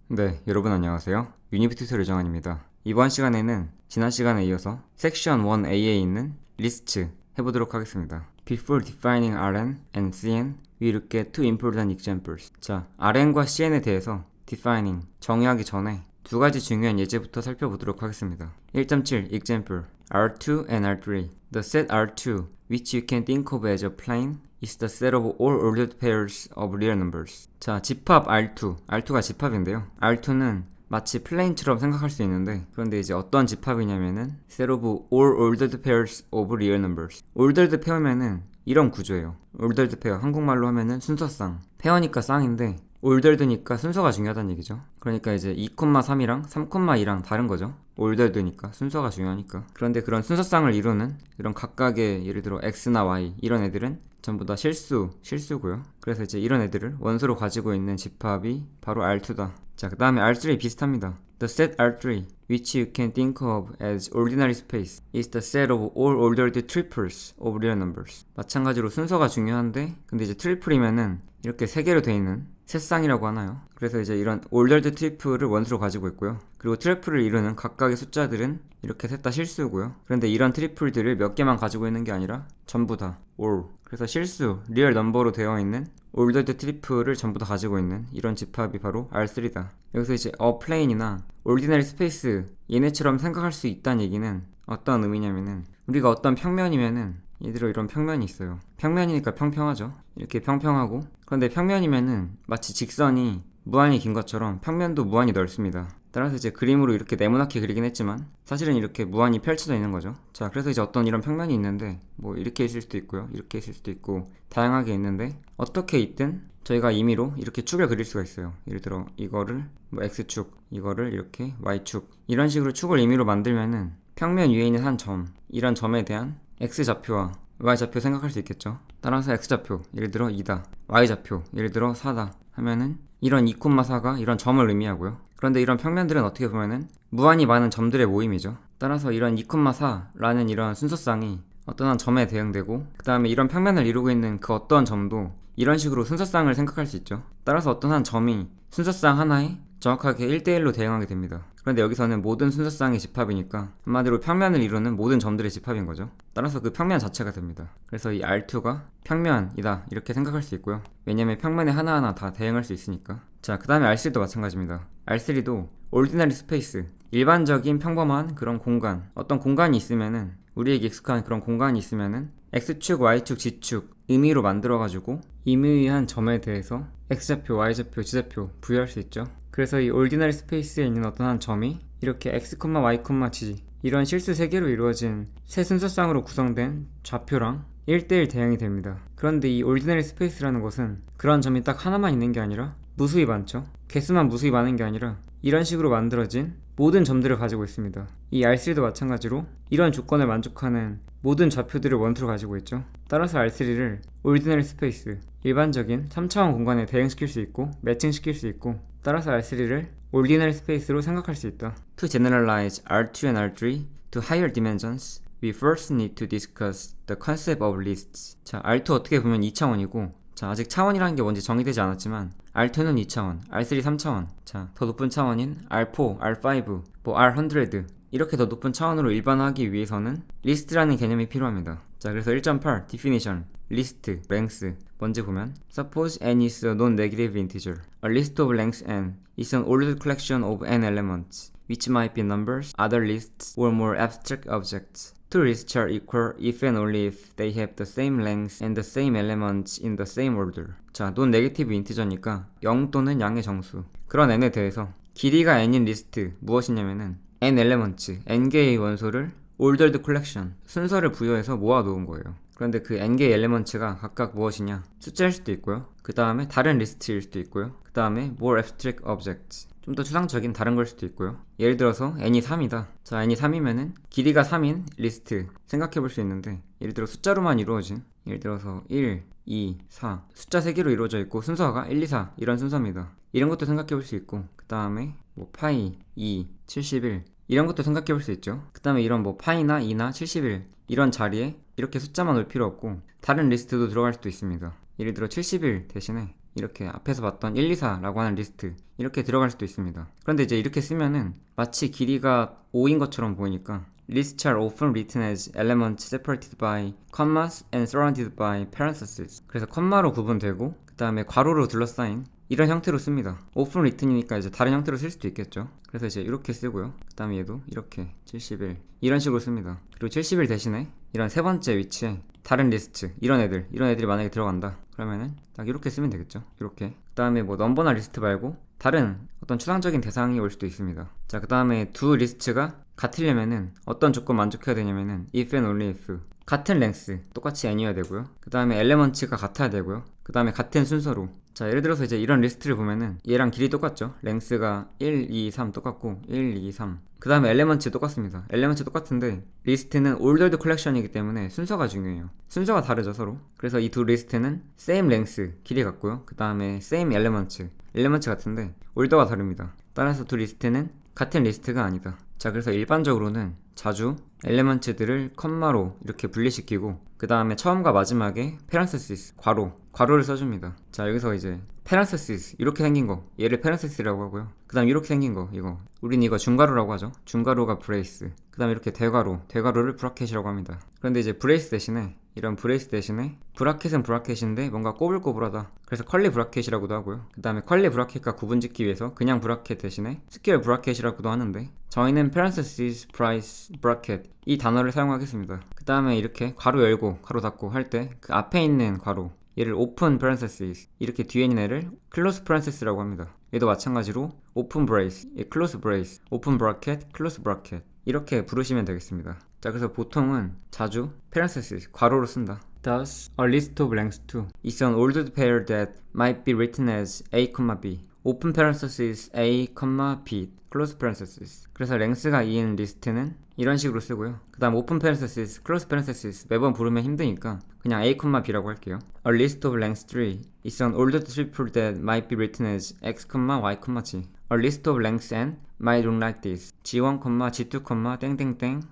네, 여러분 안녕하세요. 유니브 튜토리얼 정한입니다. 이번 시간에는 지난 시간에 이어서 섹션 1A에 있는 리스트 해보도록 하겠습니다. Before defining Rn and Cn, we look at two important examples. 자, Rn과 Cn에 대해서 defining, 정의하기 전에 두 가지 중요한 예제부터 살펴보도록 하겠습니다. 1.7 example R2 and R3. The set R2, which you can think of as a plane, is the set of all ordered pairs of real numbers. 자, 집합 R2. R2가 집합인데요. R2는 마치 플레인처럼 생각할 수 있는데, 그런데 이제 어떤 집합이냐면은 set of all ordered pairs of real numbers. ordered pair면은 이런 구조예요. ordered pair, 한국말로 하면은 순서쌍. 페어니까 쌍인데 ordered니까 순서가 중요하다는 얘기죠. 그러니까 이제 2,3이랑 3,2랑 다른 거죠. ordered니까 순서가 중요하니까. 그런데 그런 순서쌍을 이루는 이런 각각의 예를 들어 x나 y 이런 애들은 전부 다 실수고요. 그래서 이제 이런 애들을 원소로 가지고 있는 집합이 바로 R2다. 자, 그 다음에 R3 비슷합니다. The set R3, which you can think of as ordinary space, is the set of all ordered triples of real numbers. 마찬가지로 순서가 중요한데, 근데 이제 트리플이면은 이렇게 세 개로 돼 있는 셋쌍이라고 하나요? 그래서 이제 이런 ordered triple을 원수로 가지고 있고요. 그리고 트리플을 이루는 각각의 숫자들은 이렇게 셋 다 실수고요. 그런데 이런 트리플들을 몇 개만 가지고 있는 게 아니라 전부 다 all. 그래서 실수, 리얼 넘버로 되어 있는 ordered triple을 전부 다 가지고 있는 이런 집합이 바로 R3다. 여기서 이제 a plane이나 ordinary space 얘네처럼 생각할 수 있다는 얘기는 어떤 의미냐면은 우리가 어떤 평면이면은 예를 들어 이런 평면이 있어요. 평면이니까 평평하죠. 이렇게 평평하고, 그런데 평면이면은 마치 직선이 무한히 긴 것처럼 평면도 무한히 넓습니다. 따라서 이제 그림으로 이렇게 네모나게 그리긴 했지만 사실은 이렇게 무한히 펼쳐져 있는 거죠. 자, 그래서 이제 어떤 이런 평면이 있는데 뭐 이렇게 있을 수도 있고요, 이렇게 있을 수도 있고 다양하게 있는데, 어떻게 있든 저희가 임의로 이렇게 축을 그릴 수가 있어요. 예를 들어 이거를 뭐 x축, 이거를 이렇게 y축, 이런 식으로 축을 임의로 만들면은 평면 위에 있는 한 점, 이런 점에 대한 x좌표와 y좌표 생각할 수 있겠죠. 따라서 x좌표 예를 들어 2다, y좌표 예를 들어 4다 하면은 이런 2,4가 이런 점을 의미하고요. 그런데 이런 평면들은 어떻게 보면은 무한히 많은 점들의 모임이죠. 따라서 이런 2,4라는 이런 순서쌍이 어떤 한 점에 대응되고, 그 다음에 이런 평면을 이루고 있는 그 어떤 점도 이런 식으로 순서쌍을 생각할 수 있죠. 따라서 어떤 한 점이 순서쌍 하나에 정확하게 1대1로 대응하게 됩니다. 그런데 여기서는 모든 순서쌍의 집합이니까 한마디로 평면을 이루는 모든 점들의 집합인 거죠. 따라서 그 평면 자체가 됩니다. 그래서 이 R2가 평면이다 이렇게 생각할 수 있고요. 왜냐면 평면에 하나하나 다 대응할 수 있으니까. 자, 그 다음에 R3도 마찬가지입니다. R3도 ordinary space, 일반적인 평범한 그런 공간, 어떤 공간이 있으면은 우리에게 익숙한 그런 공간이 있으면은 x축, y축, z축 의미로 만들어가지고 임의한 점에 대해서 x좌표, y좌표, z좌표 부여할 수 있죠. 그래서 이 ordinary space에 있는 어떤 한 점이 이렇게 x, y, z 이런 실수 3개로 이루어진 세 순서쌍으로 구성된 좌표랑 1대1 대응이 됩니다. 그런데 이 ordinary space라는 것은 그런 점이 딱 하나만 있는 게 아니라 무수히 많죠. 개수만 무수히 많은 게 아니라 이런 식으로 만들어진 모든 점들을 가지고 있습니다. 이 R3도 마찬가지로 이런 조건을 만족하는 모든 좌표들을 원투로 가지고 있죠. 따라서 R3를 ordinary space, 일반적인 3차원 공간에 대응시킬 수 있고 매칭시킬 수 있고, 따라서 R3를 ordinary space로 생각할 수 있다. To generalize R2 and R3 to higher dimensions, we first need to discuss the concept of lists. 자, R2 어떻게 보면 2차원이고, 자, 아직 차원이라는 게 뭔지 정의되지 않았지만 R2는 2차원, R3 3차원, 자, 더 높은 차원인 R4, R5, 뭐 R100 이렇게 더 높은 차원으로 일반화하기 위해서는 리스트라는 개념이 필요합니다. 자, 그래서 1.8 definition, list, length 먼저 보면 Suppose n is a non-negative integer. A list of length n is an ordered collection of n elements, which might be numbers, other lists, or more abstract objects. Two lists are equal if and only if they have the same length and the same elements in the same order. 자, non-negative integer니까 0 또는 양의 정수, 그런 n에 대해서 길이가 n인 리스트 무엇이냐면은 n elements, n개의 원소를 ordered collection, 순서를 부여해서 모아놓은 거예요. 그런데 그 n개의 elements가 각각 무엇이냐, 숫자일 수도 있고요, 그 다음에 다른 리스트일 수도 있고요, 그 다음에 more abstract objects, 좀 더 추상적인 다른 걸 수도 있고요. 예를 들어서 n이 3이다. 자, n이 3이면은 길이가 3인 리스트 생각해 볼 수 있는데, 예를 들어 숫자로만 이루어진, 예를 들어서 1, 2, 4 숫자 3개로 이루어져 있고 순서가 1, 2, 4 이런 순서입니다. 이런 것도 생각해 볼 수 있고, 그 다음에 뭐 파이, 2, 71 이런 것도 생각해 볼 수 있죠. 그 다음에 이런 뭐 파이나 2나 71 이런 자리에 이렇게 숫자만 올 필요 없고 다른 리스트도 들어갈 수도 있습니다. 예를 들어 71 대신에 이렇게 앞에서 봤던 1, 2, 4라고 하는 리스트 이렇게 들어갈 수도 있습니다. 그런데 이제 이렇게 쓰면은 마치 길이가 5인 것처럼 보이니까 Lists are often written as elements separated by commas and surrounded by parentheses. 그래서 컴마로 구분되고 그 다음에 괄호로 둘러싸인 이런 형태로 씁니다. often written이니까 이제 다른 형태로 쓸 수도 있겠죠. 그래서 이제 이렇게 쓰고요. 그 다음에 얘도 이렇게 71 이런 식으로 씁니다. 그리고 71 대신에 이런 세 번째 위치에 다른 리스트 이런 애들이 만약에 들어간다 그러면은 딱 이렇게 쓰면 되겠죠. 이렇게. 그 다음에 뭐 넘버나 리스트 말고 다른 어떤 추상적인 대상이 올 수도 있습니다. 자, 그 다음에 두 리스트가 같으려면은 어떤 조건 만족해야 되냐면은 if and only if 같은 랭스 똑같이 n이어야 되고요. 그 다음에 엘레먼츠가 같아야 되고요. 그 다음에 같은 순서로. 자, 예를 들어서 이제 이런 리스트를 보면은 얘랑 길이 똑같죠. 랭스가 1, 2, 3 똑같고 1, 2, 3. 그 다음에 엘레먼츠 똑같습니다. 엘레먼츠 똑같은데 리스트는 ordered collection이기 때문에 순서가 중요해요. 순서가 다르죠 서로. 그래서 이 두 리스트는 same length 길이 같고요. 그 다음에 same elements같은데 order가 다릅니다. 따라서 두 리스트는 같은 리스트가 아니다. 자, 그래서 일반적으로는 자주 엘레먼츠들을 컴마로 이렇게 분리시키고 그 다음에 처음과 마지막에 parenthesis 괄호를 써줍니다. 자, 여기서 이제 parenthesis 이렇게 생긴 거 얘를 parenthesis라고 하고요. 그 다음 이렇게 생긴 거 이거 우린 이거 중괄호라고 하죠. 중괄호가 brace. 그 다음에 이렇게 대괄호를 브라켓이라고 합니다. 그런데 이제 brace 대신에 이런 브레이스 대신에 브라켓은 브라켓인데 뭔가 꼬불꼬불하다. 그래서 컬리 브라켓이라고도 하고요. 그 다음에 컬리 브라켓과 구분짓기 위해서 그냥 브라켓 대신에 스퀘어 브라켓이라고도 하는데 저희는 parenthesis price bracket 이 단어를 사용하겠습니다. 그 다음에 이렇게 괄호 열고 괄호 닫고 할 때 그 앞에 있는 괄호 얘를 open parenthesis 이렇게 뒤에 있는 애를 close parenthesis라고 합니다. 얘도 마찬가지로 open brace, close brace, open bracket, close bracket 이렇게 부르시면 되겠습니다. 자, 그래서 보통은 자주 parenthesis 괄호로 쓴다. Thus, a list of length 2 is an ordered pair that might be written as A, B. open parenthesis A, B, close parenthesis. 그래서 랭스가 2인 리스트는 이런 식으로 쓰고요. 그 다음 open parenthesis, close parenthesis 매번 부르면 힘드니까 그냥 A, B라고 할게요. A list of length 3 is an ordered triple that might be written as X, Y, G. A list of length n might look like this. G1, G2, 땡땡땡,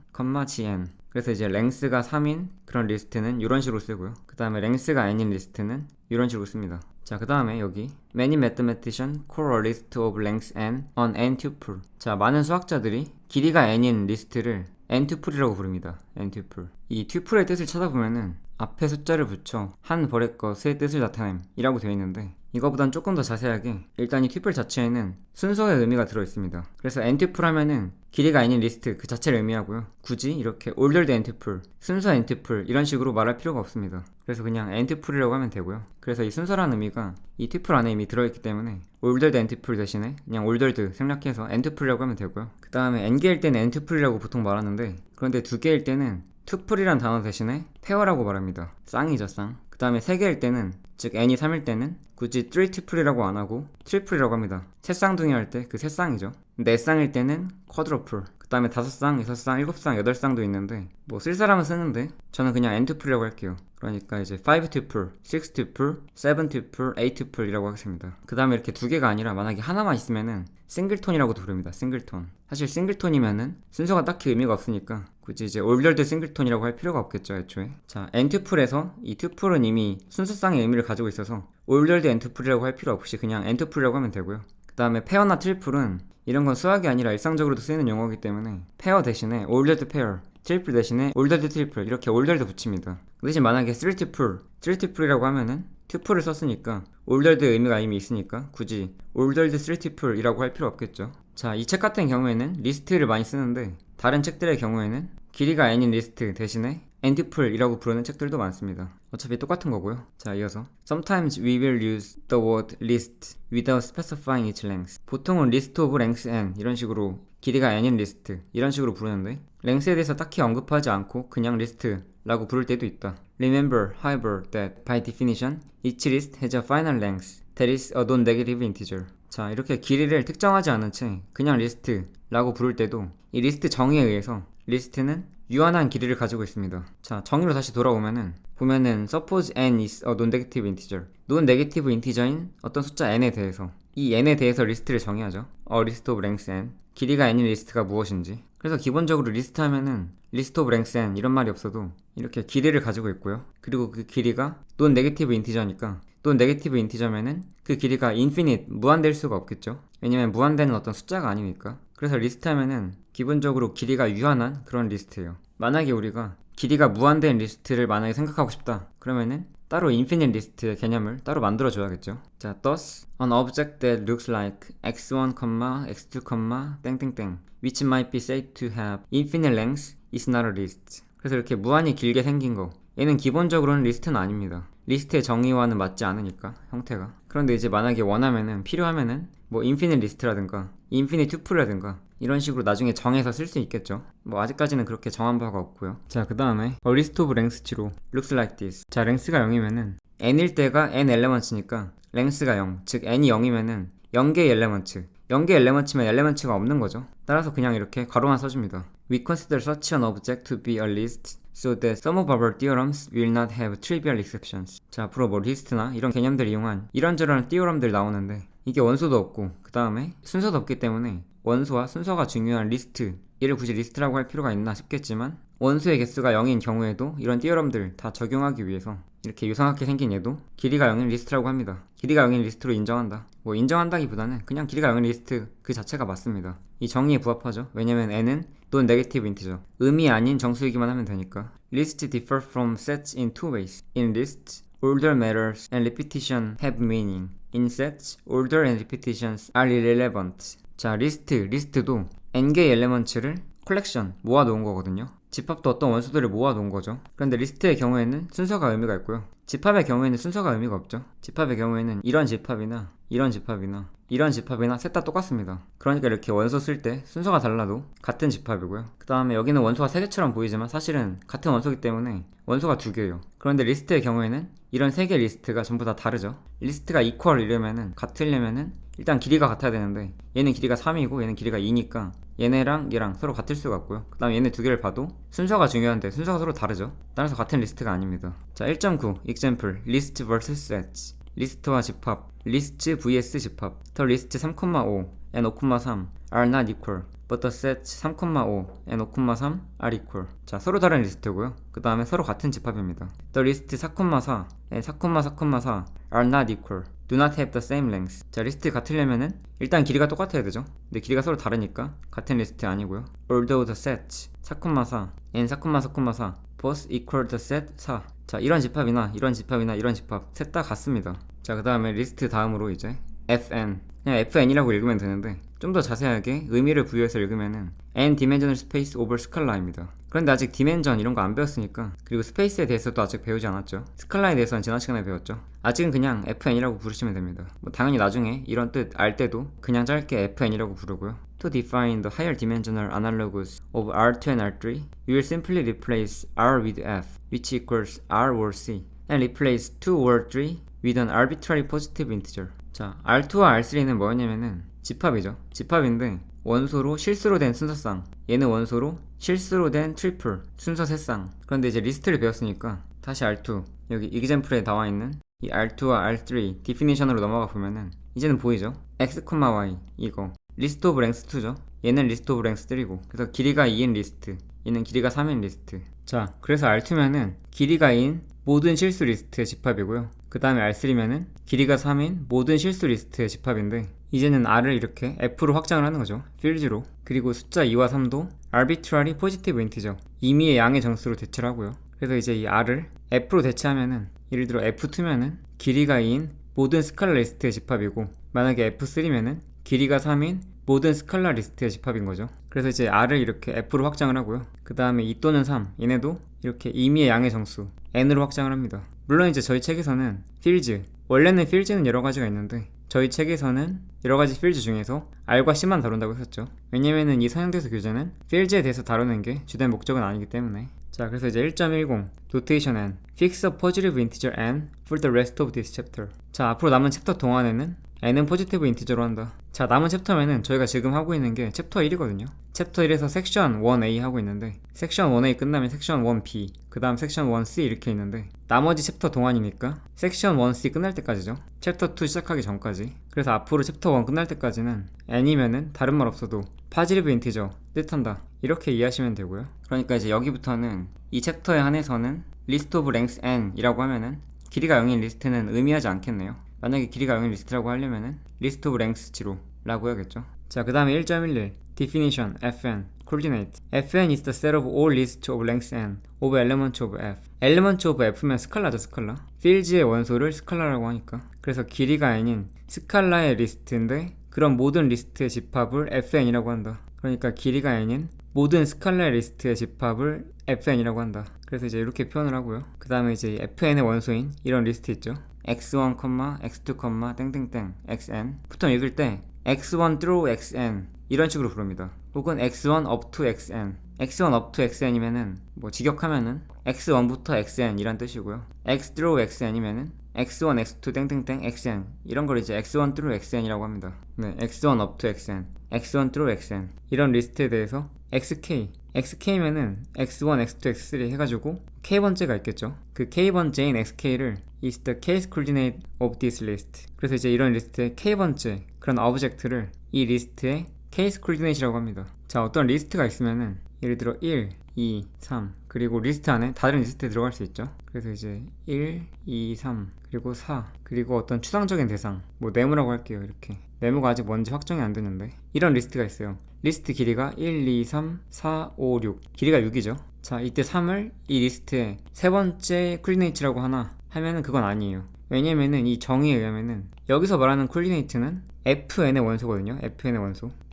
Gn. 그래서 이제 랭스가 3인 그런 리스트는 이런 식으로 쓰고요. 그 다음에 랭스가 n인 리스트는 이런 식으로 씁니다. 자, 그 다음에 여기 Many mathematicians call a list of length n an n-tuple. 자, 많은 수학자들이 길이가 n인 리스트를 n-tuple이라고 부릅니다. n-tuple. 이 튜플의 뜻을 찾아보면은 앞에 숫자를 붙여 한 벌의 것의 뜻을 나타냄 이라고 되어 있는데 이거보단 조금 더 자세하게 일단 이 튜플 자체에는 순서의 의미가 들어있습니다. 그래서 n-tuple 하면은 길이가 n인 리스트 그 자체를 의미하고요. 굳이 이렇게 ordered n-tuple, 순서 n-tuple 이런 식으로 말할 필요가 없습니다. 그래서 그냥 n-tuple이라고 하면 되고요. 그래서 이 순서라는 의미가 이 튜플 안에 이미 들어있기 때문에 ordered n-tuple 대신에 그냥 ordered 생략해서 n-tuple이라고 하면 되고요. 그 다음에 n개일 때는 n-tuple이라고 보통 말하는데 그런데 2개일 때는 투플이란 단어 대신에 페어라고 말합니다. 쌍이죠, 쌍. 그 다음에 3개일 때는 즉 n이 3일 때는 굳이 3투플이라고 안하고 트리플이라고 합니다. 세 쌍둥이 할 때 그 세 쌍이죠. 4쌍일 때는 쿼드러플. 그 다음에 5쌍, 6쌍, 7쌍, 8쌍도 있는데 뭐 쓸 사람은 쓰는데 저는 그냥 n투플이라고 할게요. 그러니까 이제 5투플, 6투플, 7투플, 8투플이라고 하겠습니다. 그 다음에 이렇게 두 개가 아니라 만약에 하나만 있으면은 싱글톤이라고도 부릅니다. 싱글톤. 사실 싱글톤이면은 순서가 딱히 의미가 없으니까 굳이 이제 ordered 싱글톤이라고 할 필요가 없겠죠, 애초에. 자, n투플에서 이 투플은 이미 순서쌍의 의미를 가지고 있어서 ordered n투플이라고 할 필요 없이 그냥 n투플이라고 하면 되고요. 그 다음에 페어나 트리플은 이런 건 수학이 아니라 일상적으로도 쓰이는 용어이기 때문에 페어 대신에 ordered pair, 트리플 대신에 ordered 트리플 이렇게 ordered 붙입니다. 그 대신 만약에 3투플이라고 하면은 투플을 썼으니까 ordered 의미가 이미 있으니까 굳이 ordered 3투플이라고 할 필요 없겠죠. 자, 이 책 같은 경우에는 리스트를 많이 쓰는데 다른 책들의 경우에는 길이가 n인 리스트 대신에 n-tuple이라고 부르는 책들도 많습니다. 어차피 똑같은 거고요. 자, 이어서 Sometimes we will use the word list without specifying its length. 보통은 list of length n 이런 식으로 길이가 n인 리스트 이런 식으로 부르는데 랭스에 대해서 딱히 언급하지 않고 그냥 리스트라고 부를 때도 있다. Remember, however, that by definition, each list has a final length that is a non-negative integer. 자, 이렇게 길이를 특정하지 않은 채 그냥 리스트라고 부를 때도 이 리스트 정의에 의해서 리스트는 유한한 길이를 가지고 있습니다. 자, 정의로 다시 돌아오면은 보면은 suppose n is a non-negative integer. non-negative integer인 어떤 숫자 n에 대해서 이 n에 대해서 리스트를 정의하죠. A list of length n. 길이가 n인 리스트가 무엇인지. 그래서 기본적으로 리스트 하면은 list of length n 이런 말이 없어도 이렇게 길이를 가지고 있고요. 그리고 그 길이가 non-negative integer니까 또는 네게티브 인티저면은 그 길이가 인피니트, 무한될 수가 없겠죠. 왜냐면 무한되는 어떤 숫자가 아니니까. 그래서 리스트 하면은 기본적으로 길이가 유한한 그런 리스트예요. 만약에 우리가 길이가 무한된 리스트를 만약에 생각하고 싶다 그러면은 따로 인피니트 리스트의 개념을 따로 만들어 줘야겠죠. 자, thus an object that looks like x1, x2, 땡땡땡 which might be said to have infinite length is not a list. 그래서 이렇게 무한히 길게 생긴 거, 얘는 기본적으로는 리스트는 아닙니다. 리스트의 정의와는 맞지 않으니까, 형태가. 그런데 이제 만약에 원하면은, 필요하면은 뭐 인피니트 리스트라든가 인피니트 튜플이라든가 이런 식으로 나중에 정해서 쓸 수 있겠죠. 뭐 아직까지는 그렇게 정한 바가 없고요. 자, 그 다음에 a list of lengths로 looks like this. 자, length가 0이면은 n일 때가 n elements니까 length가 0, 즉 n이 0이면은 0개의 엘레먼트, 0개의 엘레먼트면 엘레먼트가 없는 거죠. 따라서 그냥 이렇게 괄호만 써줍니다. We consider such an object to be a list so that some of our theorems will not have trivial exceptions. 자, 앞으로 뭐 리스트나 이런 개념들을 이용한 이런저런 띠오럼들 나오는데 이게 원소도 없고 그 다음에 순서도 없기 때문에 원소와 순서가 중요한 리스트, 얘를 굳이 리스트라고 할 필요가 있나 싶겠지만 원소의 개수가 0인 경우에도 이런 띠오럼들 다 적용하기 위해서 이렇게 유사하게 생긴 얘도 길이가 0인 리스트라고 합니다. 길이가 0인 리스트로 인정한다. 뭐 인정한다기보다는 그냥 길이가 0인 리스트 그 자체가 맞습니다. 이 정의에 부합하죠. 왜냐면 n은 또는 네게티브 인티저, 의미 아닌 정수이기만 하면 되니까. Lists differ from sets in two ways. In lists, order matters and repetition have meaning. In sets, order and repetitions are irrelevant. 자, 리스트도 n개의 엘레먼츠를 컬렉션, 모아놓은 거거든요. 집합도 어떤 원소들을 모아놓은 거죠. 그런데 리스트의 경우에는 순서가 의미가 있고요. 집합의 경우에는 순서가 의미가 없죠. 집합의 경우에는 이런 집합이나 이런 집합이나 이런 집합이나 셋 다 똑같습니다. 그러니까 이렇게 원소 쓸 때 순서가 달라도 같은 집합이고요. 그 다음에 여기는 원소가 3개처럼 보이지만 사실은 같은 원소이기 때문에 원소가 2개예요. 그런데 리스트의 경우에는 이런 3개 리스트가 전부 다 다르죠. 리스트가 이퀄 이려면은, 같으려면은 일단 길이가 같아야 되는데 얘는 길이가 3이고 얘는 길이가 2니까 얘네랑 얘랑 서로 같을 수가 없고요. 그 다음에 얘네 두 개를 봐도 순서가 중요한데 순서가 서로 다르죠. 따라서 같은 리스트가 아닙니다. 자, 1.9 example list vs sets. 리스트와 집합, 리스트 vs 집합. The list 3,5 and 5,3 are not equal, but the sets 3,5 and 5,3 are equal. 자, 서로 다른 리스트고요. 그 다음에 서로 같은 집합입니다. The list 4,4 and 4,4,4 are not equal, do not have the same length. 자, 리스트 같으려면은 일단 길이가 똑같아야 되죠. 근데 길이가 서로 다르니까 같은 리스트 아니고요. Although the sets 4,4 and 4,4,4 both equal the set 4. 자, 이런 집합이나 이런 집합이나 이런 집합 셋 다 같습니다. 자, 그 다음에 리스트 다음으로 이제 fn, 그냥 fn이라고 읽으면 되는데 좀 더 자세하게 의미를 부여해서 읽으면은 n dimensional space over scala입니다. 그런데 아직 디멘전 이런 거 안 배웠으니까, 그리고 스페이스에 대해서도 아직 배우지 않았죠. 스칼라에 대해서는 지난 시간에 배웠죠. 아직은 그냥 fn이라고 부르시면 됩니다. 뭐 당연히 나중에 이런 뜻 알 때도 그냥 짧게 fn이라고 부르고요. To define the higher dimensional analogues of R2 and R3, we will simply replace R with F, which equals R or C, and replace 2 or 3 with an arbitrary positive integer. 자, R2와 R3는 뭐였냐면은 집합이죠. 집합인데 원소로 실수로 된 순서쌍, 얘는 원소로 실수로 된 트리플, 순서 세쌍. 그런데 이제 리스트를 배웠으니까 다시 R2, 여기 example에 나와있는 이 R2와 R3 definition으로 넘어가 보면은 이제는 보이죠? x, y 이거 리스트 오브 랭스 2죠. 얘는 리스트 오브 랭스 3고, 그래서 길이가 2인 리스트, 얘는 길이가 3인 리스트. 자, 그래서 R2면은 길이가 2인 모든 실수 리스트의 집합이고요. 그 다음에 R3면은 길이가 3인 모든 실수 리스트의 집합인데 이제는 R을 이렇게 F로 확장을 하는 거죠. 필즈로. 그리고 숫자 2와 3도 arbitrary positive integer, 임의의 양의 정수로 대체를 하고요. 그래서 이제 이 R을 F로 대체하면은, 예를 들어 F2면은 길이가 2인 모든 스칼라 리스트의 집합이고, 만약에 F3면은 길이가 3인 모든 스칼라 리스트의 집합인 거죠. 그래서 이제 R을 이렇게 F로 확장을 하고요. 그 다음에 2 또는 3, 얘네도 이렇게 임의의 양의 정수 N으로 확장을 합니다. 물론 이제 저희 책에서는 필즈, 원래는 필즈는 여러 가지가 있는데 저희 책에서는 여러 가지 필즈 중에서 R과 C만 다룬다고 했었죠. 왜냐면은 이 서양대서 교재는 필즈에 대해서 다루는 게 주된 목적은 아니기 때문에. 자, 그래서 이제 1.10 notation n, fix a positive integer n for the rest of this chapter. 자, 앞으로 남은 챕터 동안에는 n은 포지티브 인티저로 한다. 자, 남은 챕터면은 저희가 지금 하고 있는 게 챕터 1이거든요. 챕터 1에서 섹션 1A 하고 있는데, 섹션 1A 끝나면 섹션 1B, 그 다음 섹션 1C 이렇게 있는데, 나머지 챕터 동안이니까 섹션 1C 끝날 때까지죠. 챕터 2 시작하기 전까지. 그래서 앞으로 챕터 1 끝날 때까지는 n이면은 다른 말 없어도 포지티브 인티저 뜻한다, 이렇게 이해하시면 되고요. 그러니까 이제 여기부터는 이 챕터에 한해서는 리스트 오브 랭스 n 이라고 하면은 길이가 0인 리스트는 의미하지 않겠네요. 만약에 길이가 0인 리스트라고 하려면은 list of lengths 0 라고 해야겠죠. 자, 그 다음에 1.11 definition fn coordinate fn is the set of all lists of lengths n of elements of f. elements of f면 스칼라죠, 스칼라. 필드의 원소를 스칼라라고 하니까. 그래서 길이가 n인 스칼라의 리스트인데 그런 모든 리스트의 집합을 fn이라고 한다. 그러니까 길이가 n인 모든 스칼라의 리스트의 집합을 fn이라고 한다. 그래서 이제 이렇게 표현을 하고요. 그 다음에 이제 fn의 원소인 이런 리스트 있죠. x1, x2, 땡땡땡 xn. 보통 읽을 때 x1 through xn 이런 식으로 부릅니다. 혹은 x1 up to xn. x1 up to xn이면은 뭐 직역하면은 x1부터 xn 이란 뜻이고요. x through xn이면은 x1, x2, 땡땡땡 xn 이런 걸 이제 x1 through xn이라고 합니다. 네, x1 up to xn, x1 through xn 이런 리스트에 대해서 xk면은 x1, x2, x3 해가지고 k번째가 있겠죠. 그 k번째인 xk를 is the case coordinate of this list. 그래서 이제 이런 리스트의 k번째 그런 오브젝트를 이 리스트의 case coordinate이라고 합니다. 자, 어떤 리스트가 있으면은 예를 들어 1, 2, 3 그리고 리스트 안에 다른 리스트에 들어갈 수 있죠. 그래서 이제 1, 2, 3 그리고 4 그리고 어떤 추상적인 대상 뭐 네모라고 할게요. 이렇게 네모가 아직 뭔지 확정이 안 됐는데 이런 리스트가 있어요. 리스트 길이가 1, 2, 3, 4, 5, 6 길이가 6이죠. 자, 이때 3을 이 리스트의 세 번째 콜리네이트라고 하나 하면은 그건 아니에요. 왜냐면은 이 정의에 의하면은 여기서 말하는 콜리네이트는 fn의 원소거든요.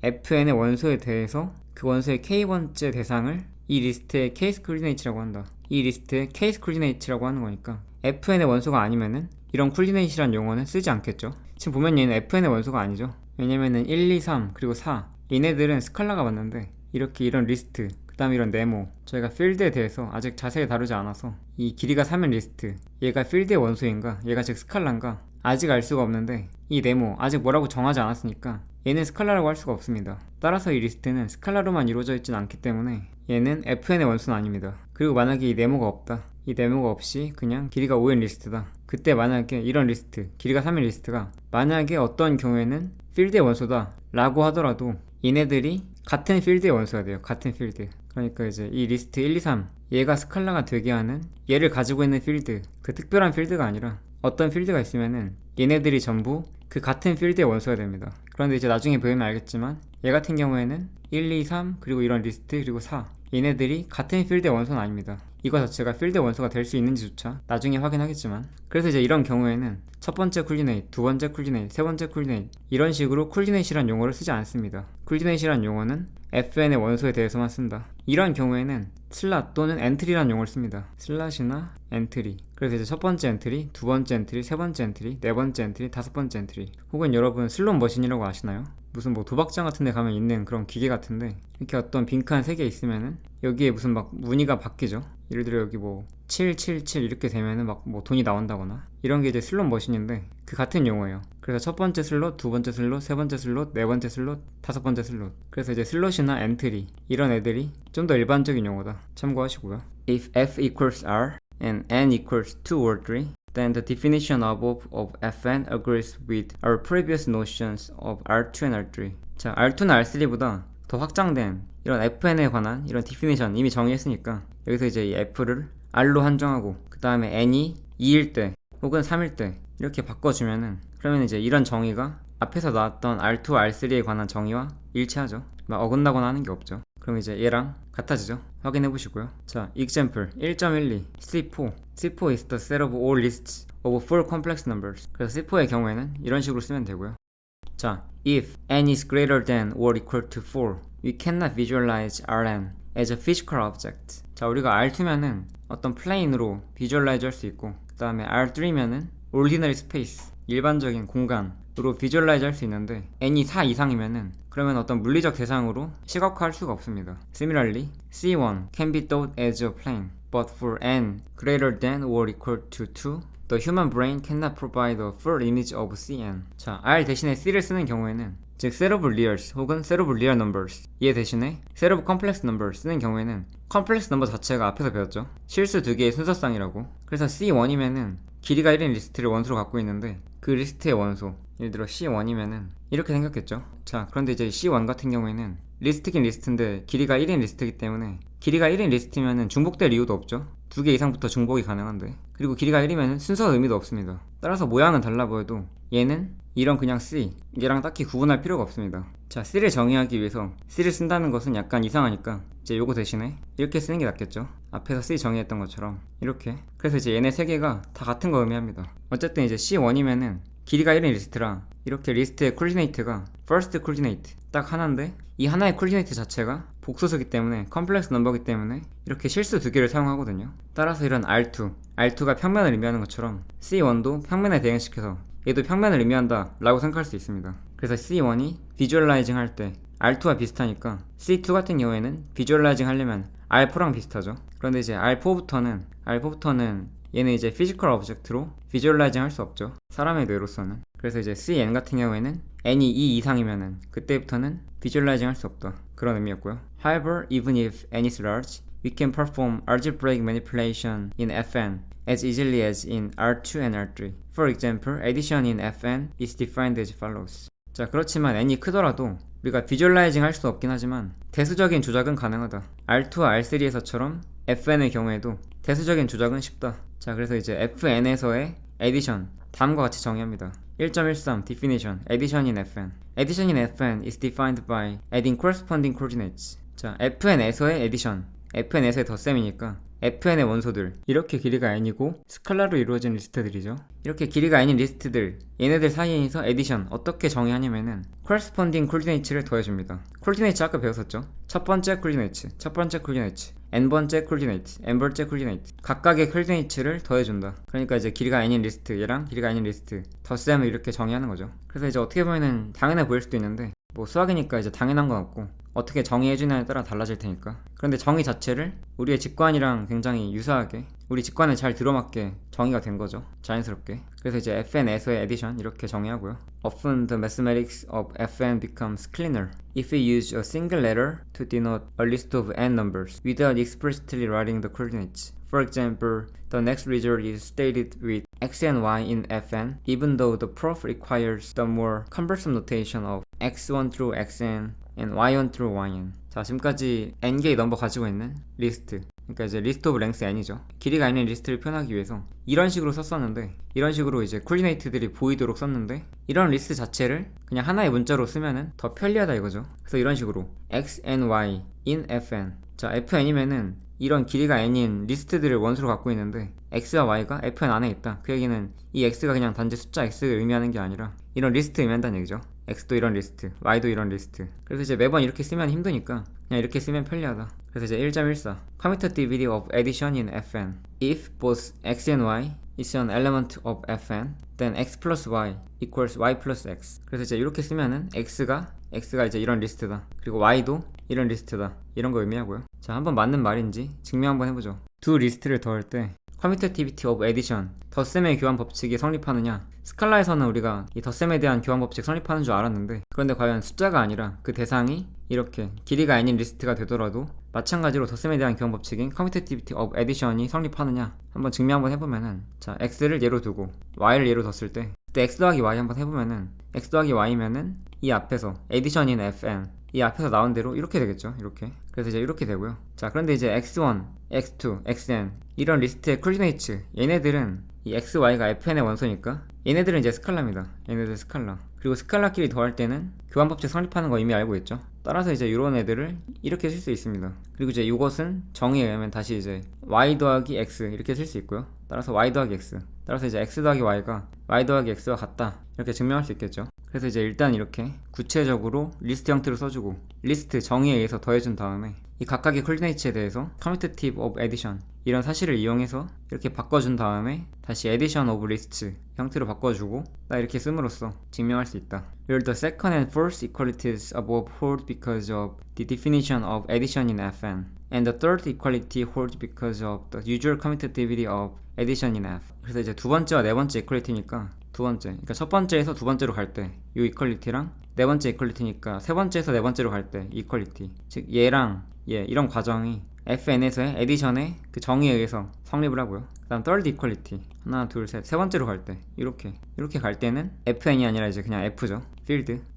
fn의 원소에 대해서 그 원소의 k번째 대상을 이 리스트의 케이스 콜리네이트라고 한다. 이 리스트의 케이스 콜리네이트라고 하는 거니까 fn의 원소가 아니면은 이런 콜리네이트란 용어는 쓰지 않겠죠. 지금 보면 얘는 fn의 원소가 아니죠. 왜냐면은 1, 2, 3 그리고 4 얘네들은 스칼라가 맞는데 이렇게 이런 리스트 그 다음에 이런 네모 저희가 필드에 대해서 아직 자세히 다루지 않아서 이 길이가 3인 리스트 얘가 필드의 원소인가 얘가 즉 스칼라인가 아직 알 수가 없는데 이 네모 아직 뭐라고 정하지 않았으니까 얘는 스칼라라고 할 수가 없습니다. 따라서 이 리스트는 스칼라로만 이루어져 있진 않기 때문에 얘는 fn의 원소는 아닙니다. 그리고 만약에 이 네모가 없다. 이 네모가 없이 그냥 길이가 5인 리스트다. 그때 만약에 이런 리스트 길이가 3인 리스트가 만약에 어떤 경우에는 필드의 원소다 라고 하더라도 얘네들이 같은 필드의 원소가 돼요. 같은 필드. 그러니까 이제 이 리스트 1, 2, 3 얘가 스칼라가 되게 하는 얘를 가지고 있는 필드 그 특별한 필드가 아니라 어떤 필드가 있으면은 얘네들이 전부 그 같은 필드의 원소가 됩니다. 그런데 이제 나중에 배우면 알겠지만 얘 같은 경우에는 1, 2, 3 그리고 이런 리스트 그리고 4 얘네들이 같은 필드의 원소는 아닙니다. 이거 자체가 필드의 원소가 될 수 있는지조차 나중에 확인하겠지만 그래서 이제 이런 경우에는 첫 번째 쿨디네이트, 두 번째 쿨디네이트, 세 번째 쿨디네이트 이런 식으로 쿨디네이트란 용어를 쓰지 않습니다. 쿨디네이트란 용어는 fn의 원소에 대해서만 쓴다. 이런 경우에는 슬롯 또는 엔트리란 용어를 씁니다. 슬롯이나 엔트리. 그래서 이제 첫 번째 엔트리, 두 번째 엔트리, 세 번째 엔트리, 네 번째 엔트리, 다섯 번째 엔트리. 혹은 여러분 슬롯 머신이라고 아시나요? 무슨 뭐 도박장 같은 데 가면 있는 그런 기계 같은데 이렇게 어떤 빈칸 3개 있으면은 여기에 무슨 막 무늬가 바뀌죠. 예를 들어 여기 뭐 777 이렇게 되면은 막 뭐 돈이 나온다거나 이런 게 이제 슬롯 머신인데 그 같은 용어예요. 그래서 첫 번째 슬롯, 두 번째 슬롯, 세 번째 슬롯, 네 번째 슬롯, 다섯 번째 슬롯. 그래서 이제 슬롯이나 엔트리 이런 애들이 좀 더 일반적인 용어다. 참고하시고요. If f equals r and n equals 2 or 3 then the definition above of fn agrees with our previous notions of r2 and r3. 자, r2나 r3보다 더 확장된 이런 fn에 관한 이런 definition 이미 정의했으니까 여기서 이제 이 f를 r로 한정하고 그 다음에 n이 2일 때 혹은 3일 때 이렇게 바꿔주면은 그러면 이제 이런 정의가 앞에서 나왔던 r2, r3에 관한 정의와 일치하죠. 막 어긋나거나 하는 게 없죠. 그럼 이제 얘랑 같아지죠. 확인해 보시고요. 자, example 1.12 C4 C4 is the set of all lists of four complex numbers. 그래서 C4의 경우에는 이런 식으로 쓰면 되고요. 자, if n is greater than or equal to 4 we cannot visualize rn as a physical object. 자, 우리가 R2면은 어떤 플레인으로 비주얼라이즈 할 수 있고 그 다음에 R3면은 ordinary space 일반적인 공간으로 비주얼라이즈 할 수 있는데 n이 4 이상이면은 그러면 어떤 물리적 대상으로 시각화할 수가 없습니다. Similarly, C1 can be thought as a plane, but for n greater than or equal to 2, the human brain cannot provide a full image of Cn. 자, R 대신에 C를 쓰는 경우에는 즉 set of reals 혹은 set of real numbers 얘 대신에 set of complex numbers 쓰는 경우에는 complex number 자체가 앞에서 배웠죠. 실수 두 개의 순서쌍이라고. 그래서 C1이면은 길이가 1인 리스트를 원소로 갖고 있는데 그 리스트의 원소 예를 들어 C1이면은 이렇게 생겼겠죠. 자, 그런데 이제 C1 같은 경우에는 리스트긴 리스트인데 길이가 1인 리스트이기 때문에 길이가 1인 리스트면은 중복될 이유도 없죠. 두 개 이상부터 중복이 가능한데 그리고 길이가 1이면 순서 의미도 없습니다. 따라서 모양은 달라 보여도 얘는 이런 그냥 C 얘랑 딱히 구분할 필요가 없습니다. 자, C를 정의하기 위해서 C를 쓴다는 것은 약간 이상하니까 이제 요거 대신에 이렇게 쓰는 게 낫겠죠. 앞에서 C 정의했던 것처럼 이렇게. 그래서 이제 얘네 세 개가 다 같은 거 의미합니다. 어쨌든 이제 C1이면은 길이가 1인 리스트라 이렇게 리스트의 콜디네이트가 first coordinate 딱 하나인데 이 하나의 콜디네이트 자체가 복소수기 때문에 컴플렉스 넘버기 때문에 이렇게 실수 두 개를 사용하거든요. 따라서 이런 R2가 평면을 의미하는 것처럼 C1도 평면에 대응시켜서 얘도 평면을 의미한다 라고 생각할 수 있습니다. 그래서 C1이 비주얼라이징 할 때 R2와 비슷하니까 C2 같은 경우에는 비주얼라이징 하려면 R4랑 비슷하죠. 그런데 이제 R4부터는 얘는 이제 피지컬 오브젝트로 비주얼라이징 할 수 없죠. 사람의 뇌로서는. 그래서 이제 CN 같은 경우에는 n이 2 이상이면은 그때부터는 비주얼라이징 할 수 없다. 그런 의미였고요. However, even if n is large, we can perform algebraic manipulation in Fn as easily as in R2 and R3. For example, addition in Fn is defined as follows. 자, 그렇지만 n이 크더라도 우리가 비주얼라이징 할 수 없긴 하지만 대수적인 조작은 가능하다. R2와 R3에서처럼 Fn의 경우에도 대수적인 조작은 쉽다. 자, 그래서 이제 Fn에서의 addition 다음과 같이 정의합니다. 1.13 definition addition in Fn. Addition in Fn is defined by adding corresponding coordinates. 자, Fn에서의 addition, Fn에서의 덧셈이니까 Fn의 원소들 이렇게 길이가 n이고 스칼라로 이루어진 리스트들이죠. 이렇게 길이가 n인 리스트들 얘네들 사이에서 addition 어떻게 정의하냐면은 corresponding coordinate를 더해줍니다. coordinate 아까 배웠었죠. 첫 번째 coordinate, n번째 coordinate, 각각의 coordinate를 더해준다. 그러니까 이제 길이가 n인 리스트 얘랑 길이가 n인 리스트 덧셈을 이렇게 정의하는 거죠. 그래서 이제 어떻게 보면은 당연해 보일 수도 있는데 뭐 수학이니까 이제 당연한 건 없고 어떻게 정의해주냐에 따라 달라질 테니까. 그런데 정의 자체를 우리의 직관이랑 굉장히 유사하게 우리 직관에 잘 들어맞게 정의가 된 거죠. 자연스럽게. 그래서 이제 Fn에서의 addition 이렇게 정의하고요. Often the mathematics of Fn becomes cleaner if we use a single letter to denote a list of n numbers without explicitly writing the coordinates. For example, the next result is stated with x and y in Fn even though the proof requires the more cumbersome notation of x1 through xn and y1 through yn. 자, 지금까지 n개의 넘버 가지고 있는 리스트, 그러니까 이제 리스트 오브 랭스 n이죠. 길이가 있는 리스트를 표현하기 위해서 이런 식으로 썼었는데 이런 식으로 이제 콜디네이트들이 보이도록 썼는데 이런 리스트 자체를 그냥 하나의 문자로 쓰면은 더 편리하다 이거죠. 그래서 이런 식으로 x and y in fn. 자, fn이면은 이런 길이가 n인 리스트들을 원소로 갖고 있는데 x와 y가 fn 안에 있다. 그 얘기는 이 x가 그냥 단지 숫자 x를 의미하는 게 아니라 이런 리스트 의미한다는 얘기죠. x도 이런 리스트, y도 이런 리스트. 그래서 이제 매번 이렇게 쓰면 힘드니까 그냥 이렇게 쓰면 편리하다. 그래서 이제 1.14 commutativity of addition in fn. If both x and y is an element of fn, then x plus y equals y plus x. 그래서 이제 이렇게 쓰면은 x가 이제 이런 리스트다. 그리고 y도 이런 리스트다. 이런 거 의미하고요. 자, 한번 맞는 말인지 증명 한번 해보죠. 두 리스트를 더할 때 commutativity of addition, 덧셈의 교환 법칙이 성립하느냐. 스칼라에서는 우리가 이 덧셈에 대한 교환 법칙 성립하는 줄 알았는데 그런데 과연 숫자가 아니라 그 대상이 이렇게 길이가 아닌 리스트가 되더라도 마찬가지로 덧셈에 대한 교환 법칙인 commutativity of addition이 성립하느냐 한번 증명 한번 해보면은, 자, x를 예로 두고 y를 예로 뒀을 때 그때 x 더하기 y 한번 해보면은 x 더하기 y면은 이 앞에서 addition인 fn 이 앞에서 나온 대로 이렇게 되겠죠. 이렇게. 그래서 이제 이렇게 되고요. 자, 그런데 이제 x1, x2, xn 이런 리스트의 콜디네이트 얘네들은 이 x, y가 fn의 원소니까 얘네들은 이제 스칼라입니다. 얘네들 스칼라. 그리고 스칼라끼리 더할 때는 교환법칙 성립하는 거 이미 알고 있죠. 따라서 이제 이런 애들을 이렇게 쓸 수 있습니다. 그리고 이제 이것은 정의에 의하면 다시 이제 y 더하기 x 이렇게 쓸 수 있고요. 따라서 y 더하기 x. 따라서 이제 x 더하기 y가 y 더하기 x와 같다. 이렇게 증명할 수 있겠죠. 그래서 이제 일단 이렇게 구체적으로 리스트 형태로 써주고 리스트 정의에 의해서 더해준 다음에 이 각각의 콜디네이트에 대해서 commutative of addition 이런 사실을 이용해서 이렇게 바꿔준 다음에 다시 addition of lists 형태로 바꿔주고 딱 이렇게 씀으로써 증명할 수 있다. Where the second and first equalities above hold because of the definition of addition in Fn, and the third equality holds because of the usual commutativity of addition in F. 그래서 이제 두 번째와 네 번째 이퀄리티니까 두 번째, 그러니까 첫 번째에서 두 번째로 갈 때 이 이퀄리티랑 네 번째 이퀄리티니까 세 번째에서 네 번째로 갈 때 이퀄리티, 즉 얘랑 얘 이런 과정이 fn에서의 에디션의 그 정의에 의해서 성립을 하고요. 그 다음 third equality 하나 둘 셋 세 번째로 갈 때 이렇게 갈 때는 fn이 아니라 이제 그냥 f죠.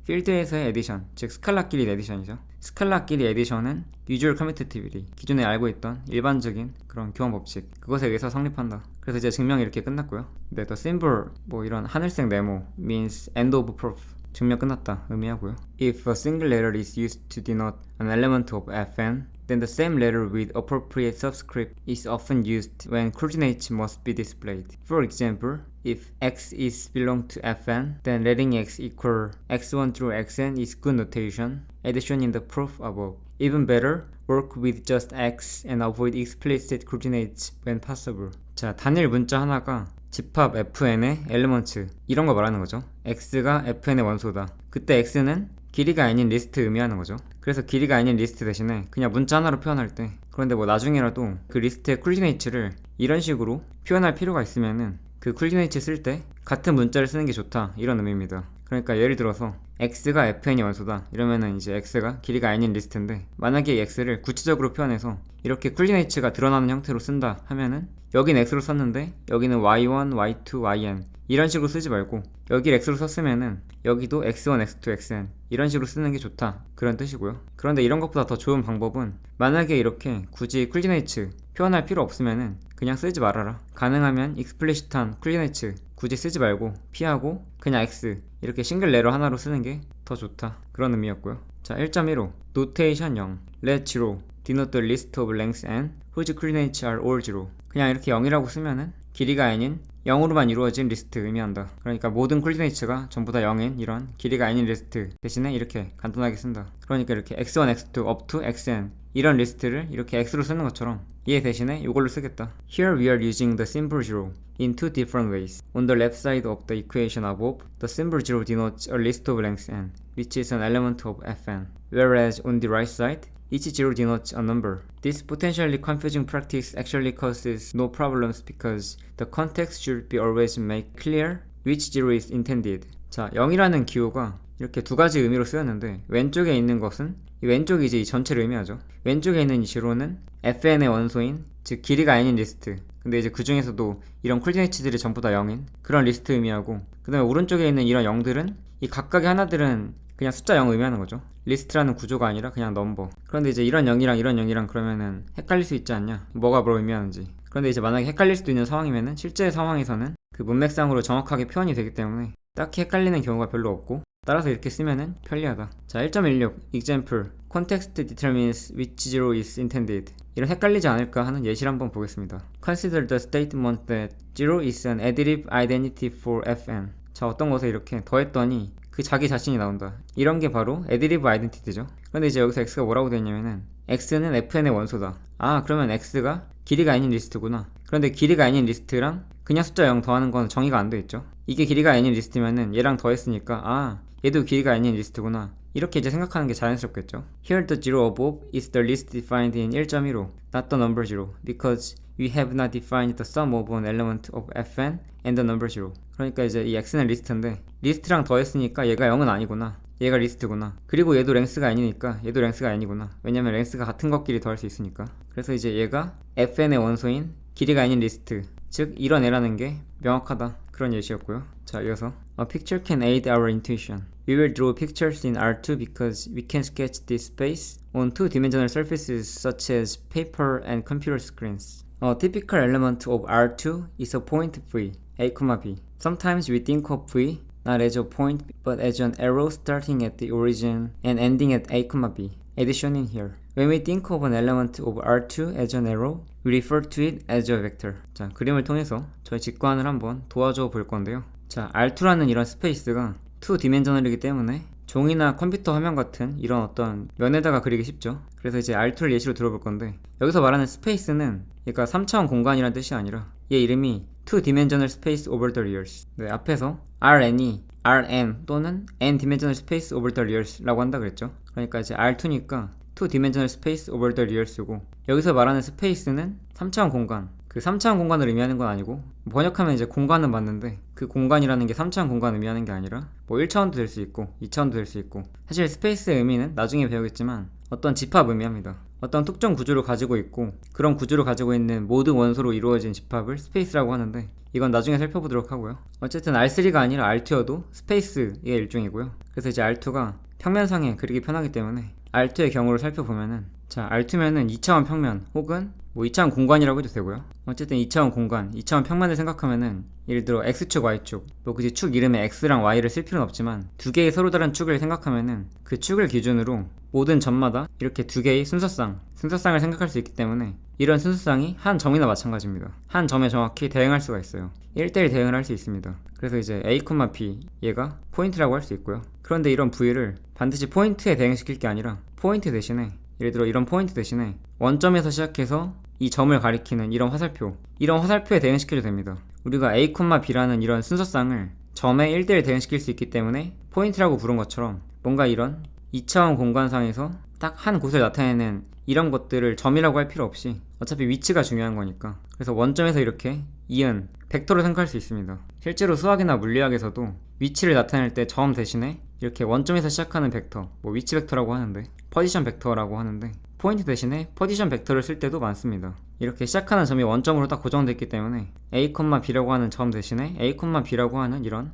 필드에서의 에디션, 즉 스칼라끼리 에디션이죠. 스칼라끼리 에디션은 유주얼 커뮤테이티비티, 기존에 알고 있던 일반적인 그런 교환 법칙, 그것에 의해서 성립한다. 그래서 이제 증명이 이렇게 끝났고요. 근데 the symbol, 뭐 이런 하늘색 네모 means end of proof, 증명 끝났다 의미하고요. If a single letter is used to denote an element of fn, then the same letter with appropriate subscript is often used when coordinates must be displayed. For example, if x is belong to fn, then letting x equal x1 through xn is good notation, as shown in the proof above. Even better, work with just x and avoid explicit coordinates when possible. 자, 단일 문자 하나가 집합 fn의 엘리먼트, 이런 거 말하는 거죠. x가 fn의 원소다. 그때 x는 길이가 아닌 리스트 의미하는 거죠. 그래서 길이가 아닌 리스트 대신에 그냥 문자 하나로 표현할 때, 그런데 뭐 나중에라도 그 리스트의 쿨디네이츠를 이런 식으로 표현할 필요가 있으면은 그 쿨디네이츠 쓸 때 같은 문자를 쓰는 게 좋다, 이런 의미입니다. 그러니까 예를 들어서 x가 fn이 원소다 이러면은 이제 x가 길이가 아닌 리스트인데, 만약에 이 x를 구체적으로 표현해서 이렇게 쿨디네이츠가 드러나는 형태로 쓴다 하면은 여긴 x로 썼는데 여기는 y1, y2, yn 이런 식으로 쓰지 말고 여기를 x로 썼으면은 여기도 x1, x2, xn 이런 식으로 쓰는 게 좋다, 그런 뜻이고요. 그런데 이런 것보다 더 좋은 방법은, 만약에 이렇게 굳이 쿨디네이츠 표현할 필요 없으면은 그냥 쓰지 말아라. 가능하면 익스플리시트한 쿨디네이츠 굳이 쓰지 말고 피하고 그냥 x 이렇게 싱글 레터 하나로 쓰는 게 더 좋다, 그런 의미였고요. 자, 1.15 노테이션 0 let 0 denote the list of lengths n whose coordinates are all 0. 그냥 이렇게 0이라고 쓰면은 길이가 아닌 0으로만 이루어진 리스트 의미한다. 그러니까 모든 콜디네이츠가 전부 다 0인 이런 길이가 아닌 리스트 대신에 이렇게 간단하게 쓴다. 그러니까 이렇게 x1, x2, up to xn 이런 리스트를 이렇게 x로 쓰는 것처럼 얘 대신에 이걸로 쓰겠다. Here we are using the symbol 0 in two different ways. On the left side of the equation above, the symbol 0 denotes a list of lengths n, which is an element of fn. Whereas on the right side, each 0 denotes a number. This potentially confusing practice actually causes no problems because the context should be always make clear which 0 is intended. 자, 0이라는 기호가 이렇게 두 가지 의미로 쓰였는데, 왼쪽에 있는 것은 이 왼쪽이 이제 이 전체를 의미하죠. 왼쪽에 있는 이 0는 fn의 원소인, 즉 길이가 아닌 리스트, 근데 이제 그 중에서도 이런 콜디네이츠들이 전부 다 0인 그런 리스트 의미하고, 그 다음에 오른쪽에 있는 이런 0들은 이 각각의 하나들은 그냥 숫자 0 의미하는 거죠. 리스트라는 구조가 아니라 그냥 넘버. 그런데 이제 이런 0이랑 이런 0이랑 그러면은 헷갈릴 수 있지 않냐, 뭐가 뭘 의미하는지. 그런데 이제 만약에 헷갈릴 수도 있는 상황이면은 실제 상황에서는 그 문맥상으로 정확하게 표현이 되기 때문에 딱히 헷갈리는 경우가 별로 없고, 따라서 이렇게 쓰면은 편리하다. 자, 1.16 example context determines which 0 is intended. 이런 헷갈리지 않을까 하는 예시를 한번 보겠습니다. Consider the statement that 0 is an additive identity for fn. 자, 어떤 것에 이렇게 더했더니 그 자기 자신이 나온다. 이런 게 바로 additive identity죠. 그런데 이제 여기서 x가 뭐라고 되냐면은 x는 fn의 원소다. 아, 그러면 x가 길이가 아닌 리스트구나. 그런데 길이가 아닌 리스트랑 그냥 숫자 0 더하는 건 정의가 안 돼 있죠. 이게 길이가 아닌 리스트면은 얘랑 더했으니까 아, 얘도 길이가 아닌 리스트구나, 이렇게 이제 생각하는 게 자연스럽겠죠. Here the 0 above is the list defined in 1.15, not the number 0, because we have not defined the sum of an element of fn and the number 0. 그러니까 이제 이 x는 리스트인데 리스트랑 더했으니까 얘가 0은 아니구나, 얘가 리스트구나. 그리고 얘도 랭스가 아니니까 얘도 랭스가 아니구나, 왜냐면 랭스가 같은 것끼리 더할 수 있으니까. 그래서 이제 얘가 fn의 원소인 길이가 아닌 리스트, 즉 이런 애라는 게 명확하다, 그런 예시였고요. 자, 이어서 A picture can aid our intuition. We will draw pictures in R2 because we can sketch this space on two-dimensional surfaces such as paper and computer screens. A typical element of R2 is a point V, a, b. Sometimes we think of V not as a point but as an arrow starting at the origin and ending at a, b, as shown in here. When we think of an element of R2 as an arrow, we refer to it as a vector. 자, 그림을 통해서 저희 직관을 한번 도와줘 볼 건데요. 자, R2라는 이런 스페이스가 2디멘셔널이기 때문에 종이나 컴퓨터 화면 같은 이런 어떤 면에다가 그리기 쉽죠. 그래서 이제 R2를 예시로 들어볼 건데, 여기서 말하는 스페이스는 얘가 3차원 공간이란 뜻이 아니라 얘 이름이 Two-Dimensional Space Over the Layers. 네, 앞에서 RN이 RM 또는 N-Dimensional Space Over the Layers 라고 한다 그랬죠. 그러니까 이제 R2니까 Two-Dimensional Space Over the Layers고, 여기서 말하는 스페이스는 3차원 공간, 그 3차원 공간을 의미하는 건 아니고, 번역하면 이제 공간은 맞는데 그 공간이라는 게 3차원 공간을 의미하는 게 아니라 뭐 1차원도 될 수 있고 2차원도 될 수 있고, 사실 스페이스의 의미는 나중에 배우겠지만 어떤 집합 의미합니다. 어떤 특정 구조를 가지고 있고 그런 구조를 가지고 있는 모든 원소로 이루어진 집합을 스페이스라고 하는데 이건 나중에 살펴보도록 하고요. 어쨌든 R3가 아니라 R2여도 스페이스의 일종이고요. 그래서 이제 R2가 평면상에 그리기 편하기 때문에 R2의 경우를 살펴보면은 자 R2면은 2차원 평면 혹은 뭐 2차원 공간이라고 해도 되고요. 어쨌든 2차원 공간, 2차원 평면을 생각하면은 예를 들어 X축, Y축 뭐 굳이 축 이름에 X랑 Y를 쓸 필요는 없지만 두 개의 서로 다른 축을 생각하면은 그 축을 기준으로 모든 점마다 이렇게 두 개의 순서쌍을 생각할 수 있기 때문에 이런 순서쌍이 한 점이나 마찬가지입니다. 한 점에 정확히 대응할 수가 있어요. 1대1 대응을 할 수 있습니다. 그래서 이제 A, B 얘가 포인트라고 할 수 있고요. 그런데 이런 V를 반드시 포인트에 대응시킬 게 아니라 포인트 대신에 예를 들어 이런 포인트 대신에 원점에서 시작해서 이 점을 가리키는 이런 화살표에 대응시켜도 됩니다. 우리가 A, B라는 이런 순서쌍을 점에 1대1 대응시킬 수 있기 때문에 포인트라고 부른 것처럼 뭔가 이런 2차원 공간상에서 딱 한 곳을 나타내는 이런 것들을 점이라고 할 필요 없이 어차피 위치가 중요한 거니까 그래서 원점에서 이렇게 이은 벡터로 생각할 수 있습니다. 실제로 수학이나 물리학에서도 위치를 나타낼 때 점 대신에 이렇게 원점에서 시작하는 벡터, 뭐 위치 벡터라고 하는데 포지션 벡터라고 하는데 포인트 대신에 포지션 벡터를 쓸 때도 많습니다. 이렇게 시작하는 점이 원점으로 딱 고정되어 있기 때문에 A, B라고 하는 점 대신에 A, B라고 하는 이런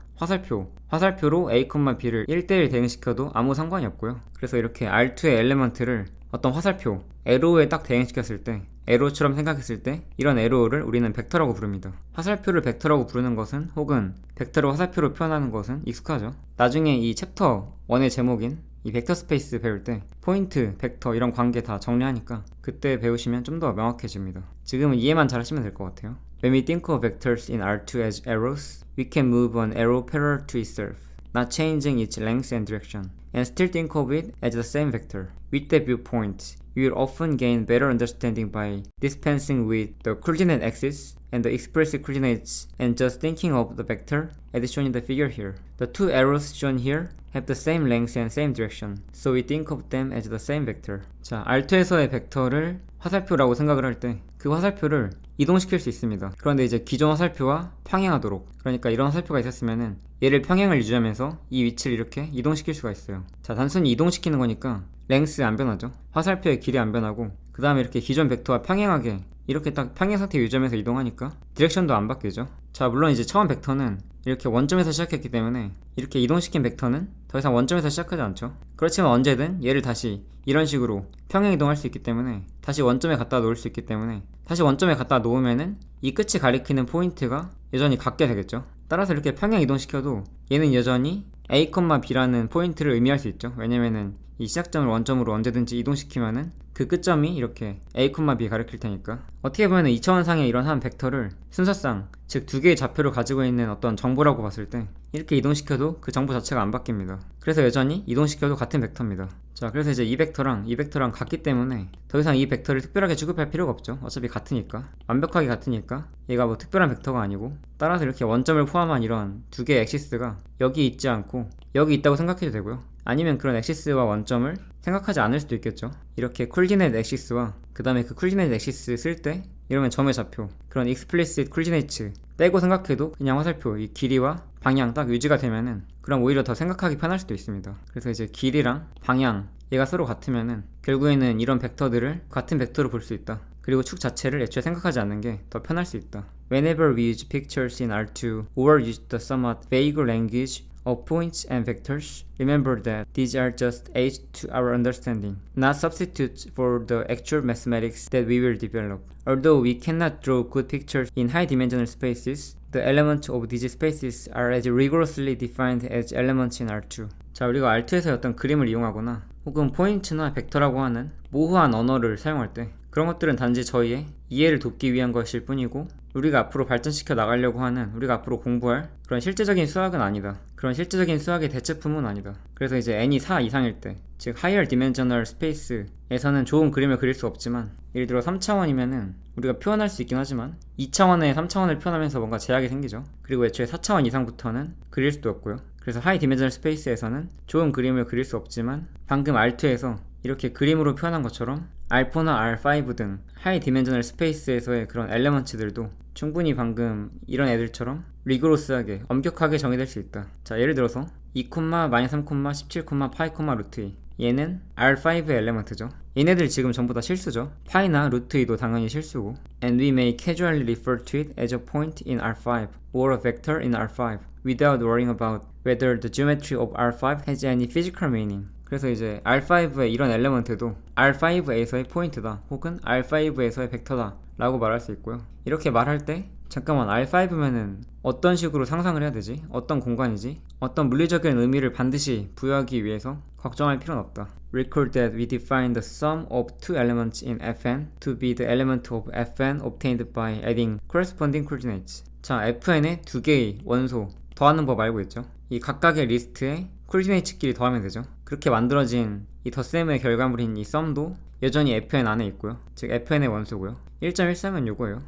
화살표로 A, B를 1대1 대응시켜도 아무 상관이 없고요. 그래서 이렇게 R2의 엘레먼트를 어떤 화살표, 에로우에 딱 대응시켰을 때 에로우처럼 생각했을 때 이런 에로우를 우리는 벡터라고 부릅니다. 화살표를 벡터라고 부르는 것은 혹은 벡터를 화살표로 표현하는 것은 익숙하죠. 나중에 이 챕터 1의 제목인 이 벡터 스페이스 배울 때 포인트, 벡터 이런 관계 다 정리하니까 그때 배우시면 좀 더 명확해집니다. 지금은 이해만 잘 하시면 될 것 같아요. When we think of vectors in R2 as arrows, we can move an arrow parallel to itself, not changing its length and direction, and still think of it as the same vector. With that viewpoint, we will often gain better understanding by dispensing with the coordinate axis and the explicit coordinates and just thinking of the vector as shown in the figure here. The two arrows shown here have the same length and same direction, so we think of them as the same vector. 자, R2에서의 벡터를 화살표라고 생각을 할 때 그 화살표를 이동시킬 수 있습니다. 그런데 이제 기존 화살표와 평행하도록, 그러니까 이런 화살표가 있었으면은 얘를 평행을 유지하면서 이 위치를 이렇게 이동시킬 수가 있어요. 자, 단순히 이동시키는 거니까 랭스 안 변하죠. 화살표의 길이 안 변하고 그 다음에 이렇게 기존 벡터와 평행하게 이렇게 딱 평행 상태 유지하면서 이동하니까 디렉션도 안 바뀌죠. 자, 물론 이제 처음 벡터는 이렇게 원점에서 시작했기 때문에 이렇게 이동시킨 벡터는 더 이상 원점에서 시작하지 않죠. 그렇지만 언제든 얘를 다시 이런 식으로 평행 이동할 수 있기 때문에 다시 원점에 갖다 놓을 수 있기 때문에 다시 원점에 갖다 놓으면은 이 끝이 가리키는 포인트가 여전히 같게 되겠죠. 따라서 이렇게 평행 이동시켜도 얘는 여전히 A, B라는 포인트를 의미할 수 있죠. 왜냐면은 이 시작점을 원점으로 언제든지 이동시키면은 그 끝점이 이렇게 A, B 가리킬 테니까 어떻게 보면 2차원상의 이런 한 벡터를 순서상 즉 두 개의 좌표를 가지고 있는 어떤 정보라고 봤을 때 이렇게 이동시켜도 그 정보 자체가 안 바뀝니다. 그래서 여전히 이동시켜도 같은 벡터입니다. 자, 그래서 이제 이 벡터랑 같기 때문에 더 이상 이 벡터를 특별하게 취급할 필요가 없죠. 어차피 같으니까, 완벽하게 같으니까 얘가 뭐 특별한 벡터가 아니고 따라서 이렇게 원점을 포함한 이런 두 개의 엑시스가 여기 있지 않고 여기 있다고 생각해도 되고요. 아니면 그런 엑시스와 원점을 생각하지 않을 수도 있겠죠. 이렇게 쿨디네이트 엑시스와 그 다음에 그 쿨디네이트 엑시스 쓸 때 이러면 점의 좌표, 그런 explicit coordinates 빼고 생각해도 그냥 화살표 이 길이와 방향 딱 유지가 되면은 그럼 오히려 더 생각하기 편할 수도 있습니다. 그래서 이제 길이랑 방향 얘가 서로 같으면은 결국에는 이런 벡터들을 같은 벡터로 볼 수 있다. 그리고 축 자체를 애초에 생각하지 않는 게 더 편할 수 있다. Whenever we use pictures in R2 or use the somewhat vague language of points and vectors, remember that these are just aids to our understanding, not substitutes for the actual mathematics that we will develop. Although we cannot draw good pictures in high-dimensional spaces, the elements of these spaces are as rigorously defined as elements in R2. 자, 우리가 R2에서 어떤 그림을 이용하거나 혹은 포인트나 벡터라고 하는 모호한 언어를 사용할 때 그런 것들은 단지 저희의 이해를 돕기 위한 것일 뿐이고 우리가 앞으로 발전시켜 나가려고 하는 우리가 앞으로 공부할 그런 실제적인 수학은 아니다. 그런 실제적인 수학의 대체품은 아니다. 그래서 이제 n이 4 이상일 때, 즉 higher dimensional space에서는 좋은 그림을 그릴 수 없지만 예를 들어 3차원이면은 우리가 표현할 수 있긴 하지만 2차원에 3차원을 표현하면서 뭔가 제약이 생기죠. 그리고 애초에 4차원 이상부터는 그릴 수도 없고요. 그래서 하이 디멘셔널 스페이스에서는 좋은 그림을 그릴 수 없지만 방금 R2에서 이렇게 그림으로 표현한 것처럼 R4나 R5 등 하이 디멘셔널 스페이스에서의 그런 엘레먼츠들도 충분히 방금 이런 애들처럼 리그로스하게 엄격하게 정의될 수 있다. 자, 예를 들어서 2, -3, -17, 파이, 루트 2 얘는 R5의 엘레먼트죠. 얘네들 지금 전부 다 실수죠. 파이나 루트 2도 당연히 실수고. And we may casually refer to it as a point in R5 or a vector in R5 without worrying about whether the geometry of R5 has any physical meaning. 그래서 이제 R5의 이런 엘레먼트도 R5에서의 포인트다 혹은 R5에서의 벡터다 라고 말할 수 있고요. 이렇게 말할 때 잠깐만 R5면은 어떤 식으로 상상을 해야 되지? 어떤 공간이지? 어떤 물리적인 의미를 반드시 부여하기 위해서 걱정할 필요는 없다. Recall that we define the sum of two elements in Fn to be the element of Fn obtained by adding corresponding coordinates. 자, Fn의 두 개의 원소 더하는 법 알고 있죠? 이 각각의 리스트에 코디네이츠끼리 더하면 되죠. 그렇게 만들어진 이 덧셈의 결과물인 이 썸도 여전히 fn 안에 있고요. 즉 fn의 원소고요. 1.13은 요거예요.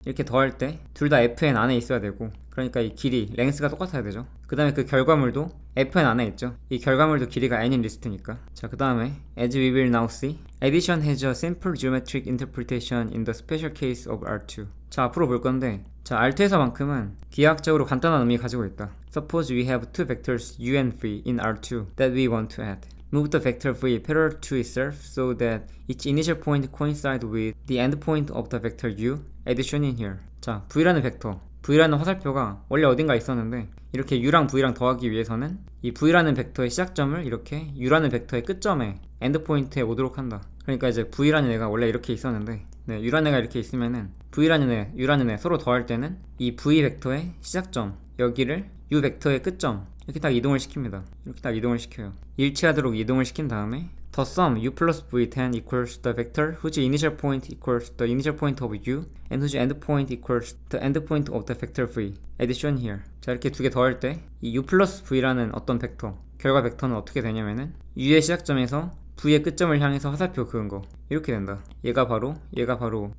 이렇게 더할 때 둘 다 fn 안에 있어야 되고, 그러니까 이 길이, 랭스가 똑같아야 되죠. 그 다음에 그 결과물도 fn 안에 있죠. 이 결과물도 길이가 n인 리스트니까. 자, 그 다음에 as we will now see, addition has a simple geometric interpretation in the special case of R2. 자, 앞으로 볼 건데, 자, R2에서만큼은 기하학적으로 간단한 의미 가지고 있다. Suppose we have two vectors u and v in R2 that we want to add. Move the vector v parallel to itself so that each initial point coincides with the endpoint of the vector u, as shown in here. 자, v라는 벡터, v라는 화살표가 원래 어딘가 있었는데 이렇게 u랑 v랑 더하기 위해서는 이 v라는 벡터의 시작점을 이렇게 u라는 벡터의 끝점에 엔드포인트에 오도록 한다. 그러니까 이제 v라는 애가 원래 이렇게 있었는데, 네, u라는 애가 이렇게 있으면은 v라는 애, u라는 애 서로 더할 때는 이 v 벡터의 시작점, 여기를 u 벡터의 끝점 이렇게 딱 이동을 시킵니다. 이렇게 딱 이동을 시켜요. 일치하도록 이동을 시킨 다음에 the sum u plus v10 equals the vector whose initial point equals the initial point of u and whose end point equals the end point of the vector v, as shown here. 자, 이렇게 두 개 더할 때 이 u plus v라는 어떤 벡터, 결과 벡터는 어떻게 되냐면은 u의 시작점에서 v의 끝점을 향해서 화살표 그은 거 이렇게 된다. 얘가 바로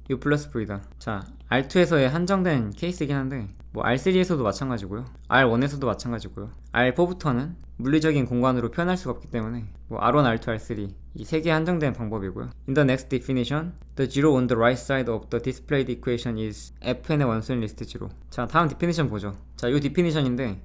u 플러스 v다. 자, R2에서의 한정된 케이스이긴 한데 뭐 R3에서도 마찬가지고요, R1에서도 마찬가지고요, R4부터는 물리적인 공간으로 표현할 수가 없기 때문에 뭐 R1, R2, R3 이 세 개 한정된 방법이고요. In the next definition, the zero on the right side of the displayed equation is fn의 원소인 리스트 0. 자, 다음 디피니션 보죠. 자, 이 디피니션인데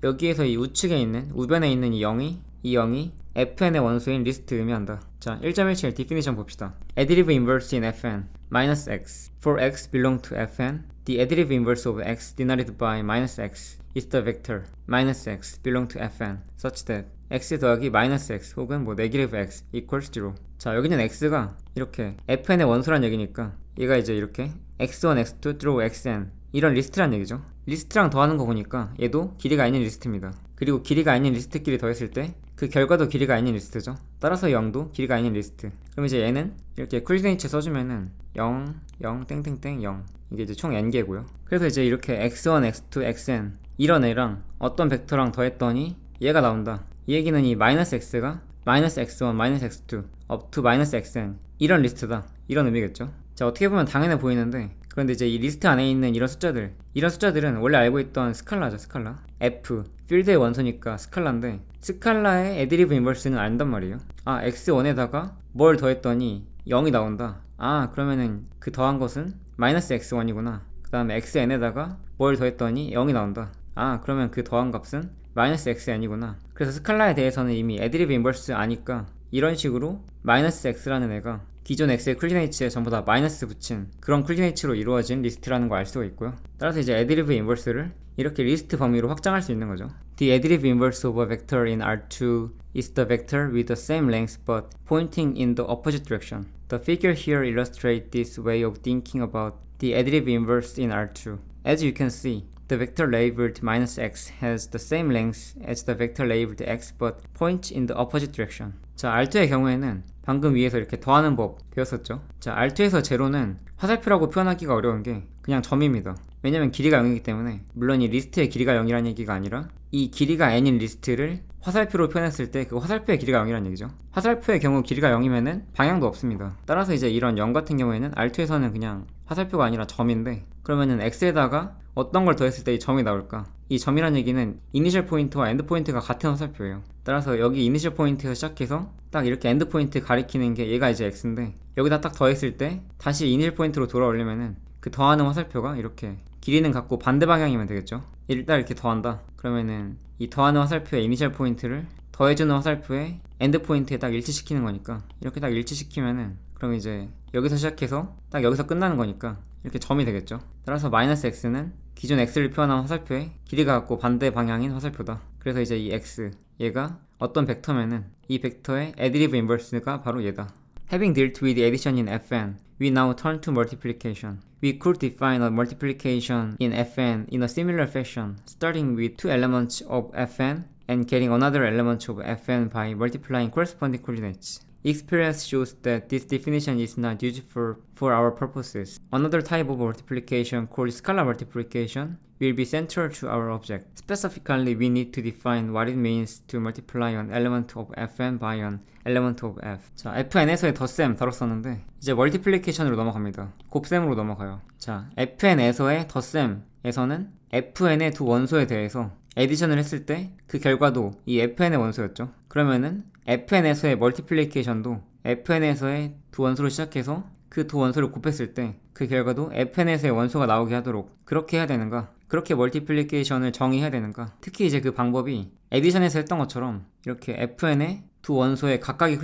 여기에서 이 우측에 있는 우변에 있는 이 0이 fn의 원소인 리스트 의미한다. 자, 1.17 디피니션 봅시다. Additive inverse in fn minus x. For x belong to fn, the additive inverse of x denoted by minus x is the vector minus x belong to fn such that x 더하기 minus x 혹은 뭐 negative x equals 0. 자, 여기는 x가 이렇게 fn의 원소란 얘기니까 얘가 이제 이렇게 x1, x2 through xn 이런 리스트란 얘기죠. 리스트랑 더하는 거 보니까 얘도 길이가 있는 리스트입니다. 그리고 길이가 있는 리스트끼리 더했을 때 그 결과도 길이가 있는 리스트죠. 따라서 0도 길이가 있는 리스트. 그럼 이제 얘는 이렇게 코디네이트 써주면은 0, 0, 땡땡땡 0. 이게 이제 총 n개고요. 그래서 이제 이렇게 x1, x2, xn 이런 애랑 어떤 벡터랑 더했더니 얘가 나온다. 이 얘기는 이 마이너스 x가 마이너스 x1, 마이너스 x2, up to 마이너스 xn 이런 리스트다. 이런 의미겠죠. 자, 어떻게 보면 당연해 보이는데, 그런데 이제 이 리스트 안에 있는 이런 숫자들은 원래 알고 있던 스칼라죠. 스칼라. f 필드의 원소니까 스칼라인데 스칼라의 애드리브 인버스는 안단 말이에요. 아, x1에다가 뭘 더했더니 0이 나온다. 아, 그러면은 그 더한 것은 마이너스 x1이구나. 그 다음에 xn에다가 뭘 더했더니 0이 나온다. 아, 그러면 그 더한 값은 마이너스 xn이구나. 그래서 스칼라에 대해서는 이미 애드리브 인버스 아니까 이런 식으로 마이너스 x라는 애가 기존 x의 쿨리네이츠에 전부 다 마이너스 붙인 그런 쿨리네이츠로 이루어진 리스트라는 걸 알 수가 있고요. 따라서 이제 애드리브 인버스를 이렇게 리스트 범위로 확장할 수 있는 거죠. The additive inverse of a vector in R2 is the vector with the same length but pointing in the opposite direction. The figure here illustrates this way of thinking about the additive inverse in R2. As you can see, the vector labeled minus x has the same length as the vector labeled x but points in the opposite direction. 자, R2의 경우에는 방금 위에서 이렇게 더하는 법 배웠었죠. 자, R2에서 제로는 화살표라고 표현하기가 어려운 게 그냥 점입니다. 왜냐면 길이가 0이기 때문에. 물론 이 리스트의 길이가 0이라는 얘기가 아니라 이 길이가 n인 리스트를 화살표로 표현했을 때 그 화살표의 길이가 0이라는 얘기죠. 화살표의 경우 길이가 0이면은 방향도 없습니다. 따라서 이제 이런 0 같은 경우에는 R2에서는 그냥 화살표가 아니라 점인데, 그러면은 x에다가 어떤 걸 더했을 때 이 점이 나올까? 이 점이란 얘기는 이니셜 포인트와 엔드 포인트가 같은 화살표예요. 따라서 여기 이니셜 포인트에서 시작해서 딱 이렇게 엔드 포인트 가리키는 게 얘가 이제 x인데, 여기다 딱 더했을 때 다시 이니셜 포인트로 돌아오려면은 그 더하는 화살표가 이렇게 길이는 같고 반대 방향이면 되겠죠. 일단 이렇게 더한다. 그러면은 이 더하는 화살표의 이니셜 포인트를 더해주는 화살표에 엔드 포인트에 딱 일치시키는 거니까 이렇게 딱 일치시키면은 그럼 이제 여기서 시작해서 딱 여기서 끝나는 거니까 이렇게 점이 되겠죠. 따라서 마이너스 x는 기존 x를 표현한 화살표의 길이가 같고 반대 방향인 화살표다. 그래서 이제 이 x 얘가 어떤 벡터면은 이 벡터의 additive inverse가 바로 얘다. Having dealt with addition in Fn, we now turn to multiplication. We could define a multiplication in Fn in a similar fashion, starting with two elements of Fn and getting another element of Fn by multiplying corresponding coordinates. Experience shows that this definition is not useful for our purposes. Another type of multiplication called scalar multiplication will be central to our object. Specifically, we need to define what it means to multiply an element of fn by an element of f. 자, fn에서의 덧셈 다뤘었는데 이제 멀티플리케이션으로 넘어갑니다. 곱셈으로 넘어가요. 자, fn에서의 덧셈에서는 fn의 두 원소에 대해서 에디션을 했을 때 그 결과도 이 fn의 원소였죠. 그러면은 fn에서의 멀티플리케이션도 fn에서의 두 원소로 시작해서 그 두 원소를 곱했을 때 그 결과도 fn에서의 원소가 나오게 하도록 그렇게 해야 되는가, 그렇게 멀티플리케이션을 정의해야 되는가. 특히 이제 그 방법이 에디션에서 했던 것처럼 이렇게 fn의 두 원소의 각각의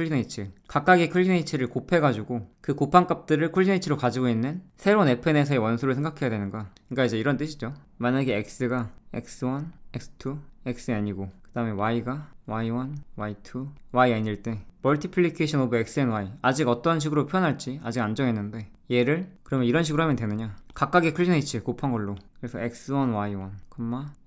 콜리네이츠를 곱해가지고 그 곱한 값들을 콜리네이츠로 가지고 있는 새로운 fn에서의 원소를 생각해야 되는가. 그러니까 이제 이런 뜻이죠. 만약에 x가 x1, x2, xn이고 그 다음에 y가 y1, y2,yn일 때 멀티플리케이션 오브 x and y 아직 어떠한 식으로 표현할지 아직 안 정했는데 얘를 그러면 이런 식으로 하면 되느냐. 각각의 콜리네이츠 곱한 걸로. 그래서 x1, y1,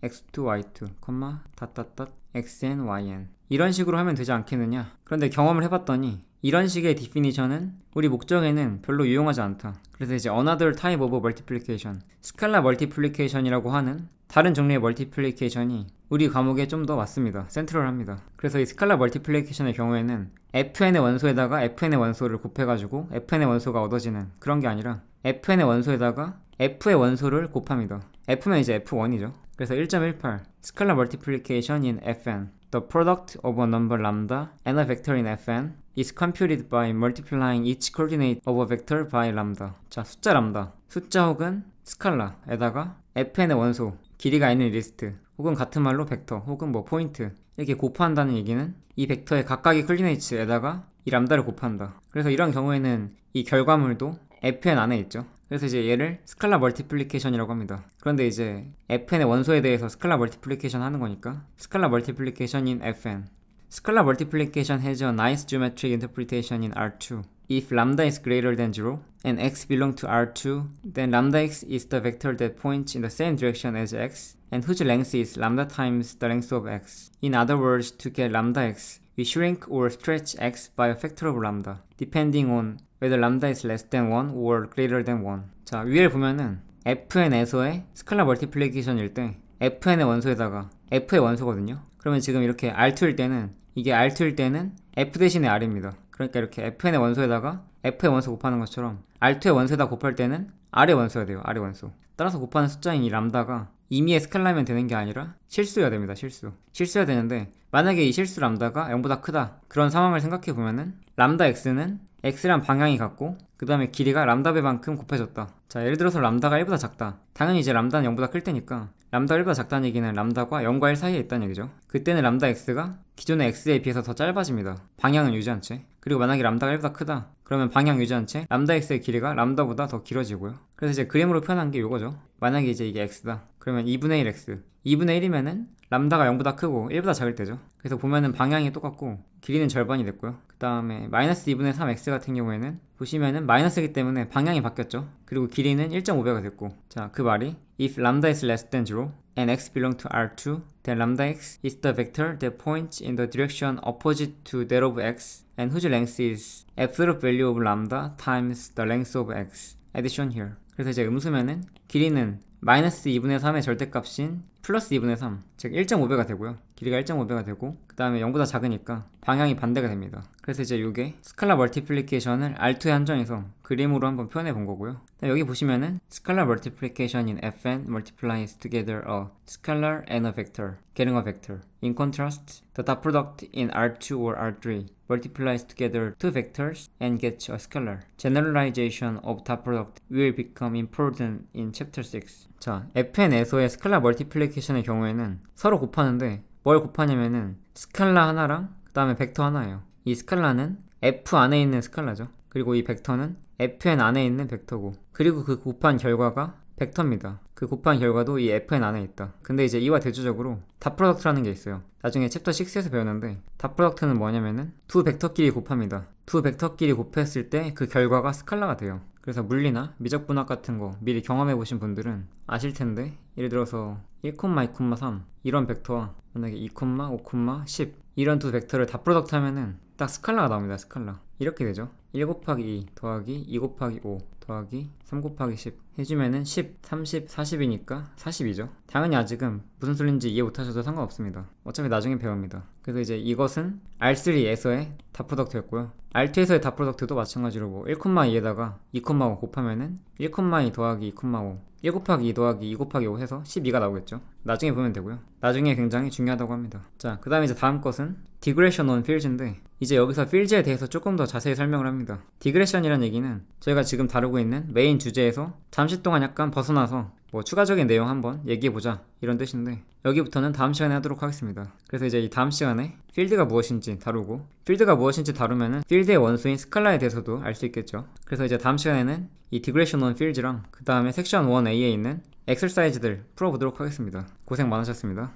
x2, y2, xn, yn 이런 식으로 하면 되지 않겠느냐. 그런데 경험을 해봤더니 이런 식의 디피니션은 우리 목적에는 별로 유용하지 않다. 그래서 이제 another type of multiplication, 스칼라 멀티플리케이션이라고 하는 다른 종류의 멀티플리케이션이 우리 과목에 좀 더 맞습니다. 센트럴합니다. 그래서 이 스칼라 멀티플리케이션의 경우에는 fn의 원소에다가 fn의 원소를 곱해가지고 fn의 원소가 얻어지는 그런 게 아니라 fn의 원소에다가 f의 원소를 곱합니다. f면 이제 f1이죠. 그래서 1.18 스칼라 멀티플리케이션 in fn. The product of a number lambda and a vector in fn is computed by multiplying each coordinate of a vector by lambda. 자, 숫자 람다, 숫자 혹은 스칼라에다가 fn의 원소, 길이가 있는 리스트 혹은 같은 말로 벡터 혹은 뭐 포인트 이렇게 곱한다는 얘기는 이 벡터의 각각의 콜리네이츠에다가 이 람다를 곱한다. 그래서 이런 경우에는 이 결과물도 fn 안에 있죠. 그래서 이제 얘를 스칼라 멀티플리케이션이라고 합니다. 그런데 이제 fn의 원소에 대해서 스칼라 멀티플리케이션 하는 거니까 스칼라 멀티플리케이션 in fn. Scalar multiplication has a nice geometric interpretation in R2. If lambda is greater than 0 and x belong to R2, then lambda x is the vector that points in the same direction as x and whose length is lambda times the length of x. In other words, to get lambda x, we shrink or stretch x by a factor of lambda, depending on whether lambda is less than 1 or greater than 1. 자, 위에 보면은 fn에서의 스칼라 멀티플리케이션일 때 fn의 원소에다가 f의 원소거든요. 그러면 지금 이렇게 R2일 때는 이게 R2일 때는 F 대신에 R입니다. 그러니까 이렇게 fn의 원소에다가 f의 원소 곱하는 것처럼 R2의 원소에다 곱할 때는 R의 원소야 돼요. R의 원소. 따라서 곱하는 숫자인 이 람다가 임의의 스칼라면 되는 게 아니라 실수여야 됩니다. 실수여야 되는데 만약에 이 실수 람다가 0보다 크다. 그런 상황을 생각해 보면은 람다 x는 x랑 방향이 같고 그 다음에 길이가 람다 배만큼 곱해졌다. 자, 예를 들어서 람다가 1보다 작다. 당연히 이제 람다는 0보다 클 테니까 람다가 1보다 작다는 얘기는 람다가 0과 1 사이에 있다는 얘기죠. 그때는 람다 x가 기존의 x에 비해서 더 짧아집니다. 방향은 유지한 채. 그리고 만약에 람다가 1보다 크다. 그러면 방향 유지한 채 람다 x의 길이가 람다보다 더 길어지고요. 그래서 이제 그림으로 표현한 게 이거죠. 만약에 이제 이게 x다. 그러면 2분의 1 x. 2분의 1이면은 람다가 0보다 크고 1보다 작을 때죠. 그래서 보면은 방향이 똑같고 길이는 절반이 됐고요. 그 다음에 마이너스 2분의 3 x 같은 경우에는 보시면은 마이너스이기 때문에 방향이 바뀌었죠. 그리고 길이는 1.5배가 됐고, 자, 그 말이 if lambda is less than 0 and x belong to R2, then lambda x is the vector that points in the direction opposite to that of x and whose length is absolute value of lambda times the length of x. Addition here. 그래서 이제 음수면은 길이는 마이너스 2분의 3의 절대값인 플러스 2분의 3, 즉 1.5배가 되고요. 길이가 1.5배가 되고 그 다음에 0보다 작으니까 방향이 반대가 됩니다. 그래서 이제 이게 스칼라 멀티플리케이션을 R2에 한정해서 그림으로 한번 표현해 본 거고요. 여기 보시면은 Scalar multiplication in Fn multiplies together a scalar and a vector, getting a vector. In contrast, the dot product in R2 or R3 multiplies together two vectors and gets a scalar. Generalization of dot product will become important in chapter 6. 자, fn에서의 스칼라 멀티플리케이션의 경우에는 서로 곱하는데 뭘 곱하냐면은 스칼라 하나랑 그 다음에 벡터 하나예요. 이 스칼라는 F 안에 있는 스칼라죠. 그리고 이 벡터는 Fn 안에 있는 벡터고, 그리고 그 곱한 결과가 벡터입니다. 그 곱한 결과도 이 Fn 안에 있다. 근데 이제 이와 대조적으로 닷 프로덕트라는 게 있어요. 나중에 챕터 6에서 배웠는데, 닷 프로덕트는 뭐냐면은 두 벡터끼리 곱합니다. 두 벡터끼리 곱했을 때 그 결과가 스칼라가 돼요. 그래서 물리나 미적분학 같은 거 미리 경험해 보신 분들은 아실 텐데, 예를 들어서 1, 2,3 이런 벡터와 만약에 2, 5, 10 이런 두 벡터를 닷 프로덕트 하면은 딱 스칼라가 나옵니다. 스칼라. 이렇게 되죠. 1 곱하기 2 더하기 2 곱하기 5 더하기 3 곱하기 10 해주면은 10, 30, 40이니까 40이죠. 당연히 아직은 무슨 소린지 이해 못하셔도 상관없습니다. 어차피 나중에 배웁니다. 그래서 이제 이것은 R3에서의 닷 프로덕트였고요. R2에서의 닷 프로덕트도 마찬가지로 뭐 1,2에다가 2,5 곱하면은 1,2 더하기 2,5 1 곱하기 2 더하기 2 곱하기 5 해서 12가 나오겠죠. 나중에 보면 되고요. 나중에 굉장히 중요하다고 합니다. 자, 그 다음에 이제 다음 것은 디그레션 온 필즈인데, 이제 여기서 필즈에 대해서 조금 더 자세히 설명을 합니다. 디그레션이란 얘기는 저희가 지금 다루고 있는 메인 주제에서 잠시 동안 약간 벗어나서 뭐 추가적인 내용 한번 얘기해보자 이런 뜻인데, 여기부터는 다음 시간에 하도록 하겠습니다. 그래서 이제 이 다음 시간에 필드가 무엇인지 다루고, 필드가 무엇인지 다루면은 필드의 원수인 스칼라에 대해서도 알 수 있겠죠. 그래서 이제 다음 시간에는 이 디그레션 온 필즈랑 그 다음에 섹션 1A에 있는 엑설사이즈들 풀어보도록 하겠습니다. 고생 많으셨습니다.